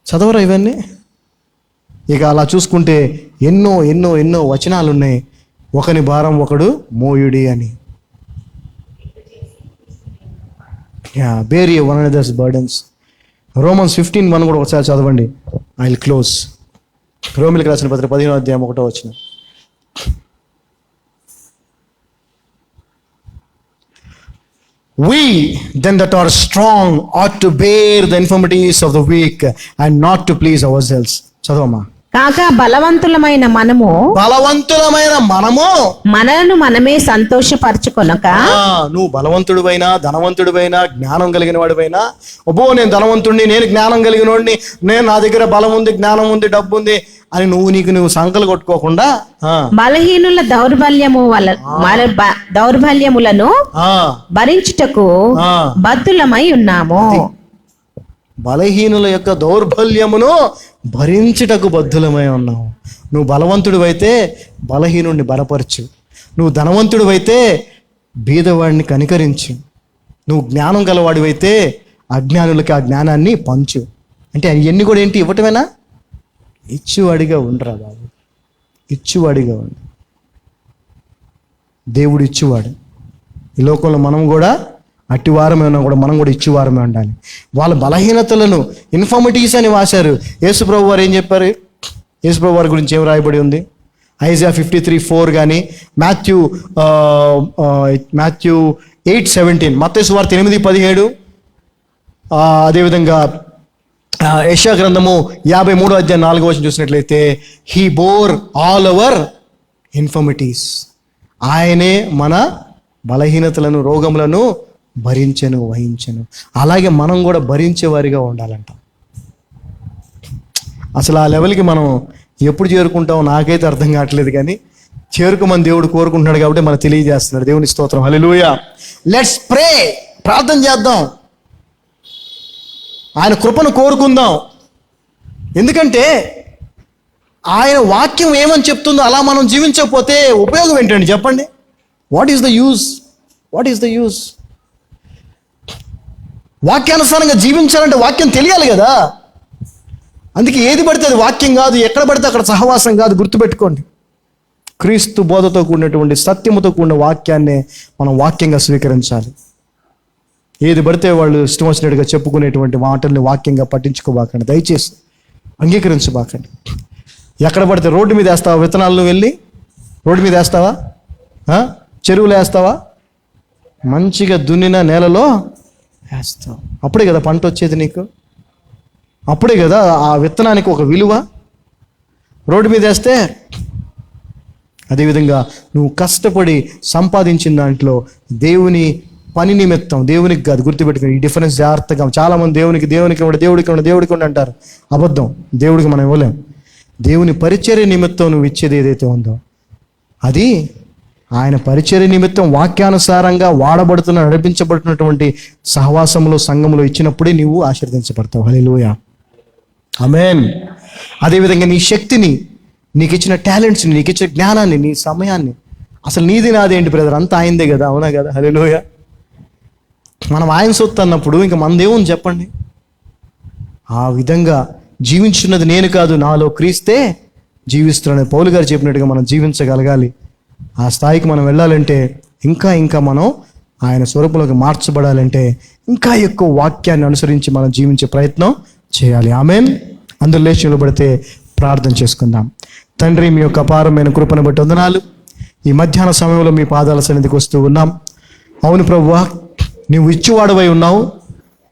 చదవరా ఇవన్నీ? ఇక అలా చూసుకుంటే ఎన్నో ఎన్నో ఎన్నో వచనాలు ఉన్నాయి. ఒకని భారం ఒకడు మోయుడి అని. Bear one another's burdens. Romans 15:1 కూడా ఒకసారి చదవండి. I will close. రోమిలికి రాసిన పత్రిక 15:1. We then that are strong ought to bear the infirmities of the weak and not to please ourselves. చదవమ్మా. కాగా బలవంతులమైన మనము మనలను మనమే సంతోషపరచుకొనక. నువ్వు బలవంతుడివైనా ధనవంతుడివైనా జ్ఞానం కలిగిన వాడివైనా, అబ్బో నేను ధనవంతుడిని, నేను జ్ఞానం కలిగిన వాడిని, నేను నా దగ్గర బలం ఉంది, జ్ఞానం ఉంది, డబ్బు ఉంది అని నువ్వు సంకలు కొట్టుకోకుండా బలహీనుల దౌర్బల్యములను భరించుటకు బద్ధులమై ఉన్నాము. బలహీనుల యొక్క దౌర్బల్యమును భరించుటకు బద్ధులమై ఉన్నావు. నువ్వు బలవంతుడివైతే బలహీనుడిని బలపరచు, నువ్వు ధనవంతుడివైతే బీదవాడిని కనికరించు, నువ్వు జ్ఞానం గలవాడివైతే అజ్ఞానులకి ఆ జ్ఞానాన్ని పంచు. అంటే అవన్నీ కూడా ఏంటి? ఇవ్వటమేనా? ఇచ్చువాడిగా ఉండరా బాబు, ఇచ్చువాడిగా ఉండు. దేవుడు ఇచ్చువాడు. ఈ లోకంలో మనం కూడా అట్టివారమే ఉన్నాం, కూడా మనం కూడా ఇచ్చేవారమే ఉండాలి. వాళ్ళ బలహీనతలను ఇన్ఫర్మిటీస్ అని వాశారు. యేసుప్రభు వారు ఏం చెప్పారు? యేసుప్రభు వారి గురించి ఏం రాయబడి ఉంది? ఐజాయా 53:4 కానీ, మాథ్యూ 8:17, మత్తయి సువార్త 8:17, అదేవిధంగా యెషయా గ్రంథము 53:4 చూసినట్లయితే he bore all our infirmities. ఆయనే మన బలహీనతలను రోగములను భరించెను వహించెను. అలాగే మనం కూడా భరించే వారిగా ఉండాలంట. అసలు ఆ లెవెల్కి మనం ఎప్పుడు చేరుకుంటామో నాకైతే అర్థం కావట్లేదు, కానీ చేరుకోమని దేవుడు కోరుకుంటున్నాడు కాబట్టి మనకు తెలియజేస్తున్నాడు. దేవుని స్తోత్రం. హల్లెలూయా. Let's pray. ప్రార్థన చేద్దాం, ఆయన కృపను కోరుకుందాం. ఎందుకంటే ఆయన వాక్యం ఏమని చెప్తుందో అలా మనం జీవించకపోతే ఉపయోగం ఏంటండి చెప్పండి? What is the use? What is the use? వాక్యానుసారంగా జీవించాలంటే వాక్యం తెలియాలి కదా. అందుకే ఏది పడితే అది వాక్యం కాదు, ఎక్కడ పడితే అక్కడ సహవాసం కాదు. గుర్తుపెట్టుకోండి, క్రీస్తు బోధతో కూడినటువంటి సత్యముతో కూడిన వాక్యాన్నే మనం వాక్యంగా స్వీకరించాలి. ఏది పడితే వాళ్ళు ఇష్టం వచ్చినట్టుగా చెప్పుకునేటువంటి మాటల్ని వాక్యంగా పట్టించుకోబాకండి, దయచేసి అంగీకరించబాకండి. ఎక్కడ పడితే రోడ్డు మీద వేస్తావా విత్తనాలను? వెళ్ళి రోడ్డు మీద వేస్తావా? చెరువులో వేస్తావా? మంచిగా దున్నిన నేలలో వేస్తావు. అప్పుడే కదా పంట వచ్చేది నీకు, అప్పుడే కదా ఆ విత్తనానికి ఒక విలువ. రోడ్డు మీద వేస్తే అదేవిధంగా నువ్వు కష్టపడి సంపాదించిన దాంట్లో దేవుని పని నిమిత్తం, దేవునికి కాదు. గుర్తుపెట్టుకుని ఈ డిఫరెన్స్ జాగ్రత్తగా. చాలామంది దేవుడికి అంటారు. అబద్ధం. దేవుడికి మనం ఇవ్వలేం. దేవుని పరిచర్య నిమిత్తం నువ్వు ఇచ్చేది ఏదైతే ఉందో అది ఆయన పరిచర్య నిమిత్తం వాక్యానుసారంగా వాడబడుతున్న నడిపించబడుతున్నటువంటి సహవాసంలో సంఘంలో ఇచ్చినప్పుడే నీవు ఆశీర్వదించబడతావు. హల్లెలూయా. ఆమేన్. అదేవిధంగా నీ శక్తిని, నీకు ఇచ్చిన టాలెంట్స్ని, నీకు ఇచ్చిన జ్ఞానాన్ని, నీ సమయాన్ని, అసలు నీది నాదేంటి బ్రదర్? అంతా ఆయనదే కదా. అవునా కదా? హల్లెలూయా. మనం ఆయన సొత్తు అన్నప్పుడు ఇంకా మనదేముంది చెప్పండి? ఆ విధంగా జీవించున్నది నేను కాదు, నాలో క్రీస్తే జీవిస్తున్నారని పౌలు గారు చెప్పినట్టుగా మనం జీవించగలగాలి. ఆ స్థాయికి మనం వెళ్ళాలంటే ఇంకా మనం ఆయన స్వరూపంలోకి మార్చబడాలంటే ఇంకా ఎక్కువ వాక్యాన్ని అనుసరించి మనం జీవించే ప్రయత్నం చేయాలి. ఆమేన్. అందరూ లేచి నిలబడితే ప్రార్థన చేసుకుందాం. తండ్రి, మీ యొక్క అపారమైన కృపను బట్టి వందనాలు. ఈ మధ్యాహ్న సమయంలో మీ పాదాల సన్నిధికి వస్తూ ఉన్నాం. అవును ప్రభువా, నీవు ఇచ్చువాడవై ఉన్నావు,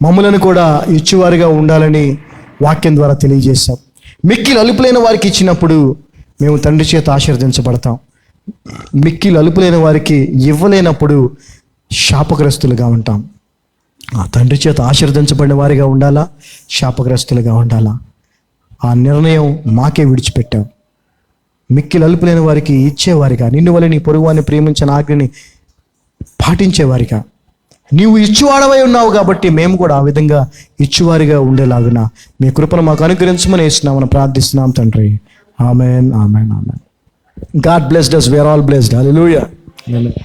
మమ్ములను కూడా ఇచ్చువారిగా ఉండాలని వాక్యం ద్వారా తెలియజేశాం. మిక్కిలి అలుపులైన వారికి ఇచ్చినప్పుడు మేము తండ్రి చేత ఆశీర్వదించబడతాం. మిక్కిలి అలుపులైన వారికి ఇవ్వలేనప్పుడు శాపగ్రస్తులుగా ఉంటాం. ఆ తండ్రి చేత ఆశీర్వదించబడిన వారిగా ఉండాలా, శాపగ్రస్తులుగా ఉండాలా? ఆ నిర్ణయం మాకే విడిచిపెట్టావు. మిక్కిలి అలుపులైన వారికి ఇచ్చేవారిగా, నిన్ను వల్ల నీ పొరుగువాన్ని ప్రేమించిన ఆజ్ఞని పాటించేవారిగా నీవు ఇచ్చువాడవై ఉన్నావు కాబట్టి మేము కూడా ఆ విధంగా ఇచ్చువారిగా ఉండేలాగున మీ కృపను మాకు అనుగ్రహించమని వేస్తున్నామని ప్రార్థిస్తున్నాం తండ్రి. Amen, amen, amen. God blessed us. We are all blessed. Hallelujah. Amen.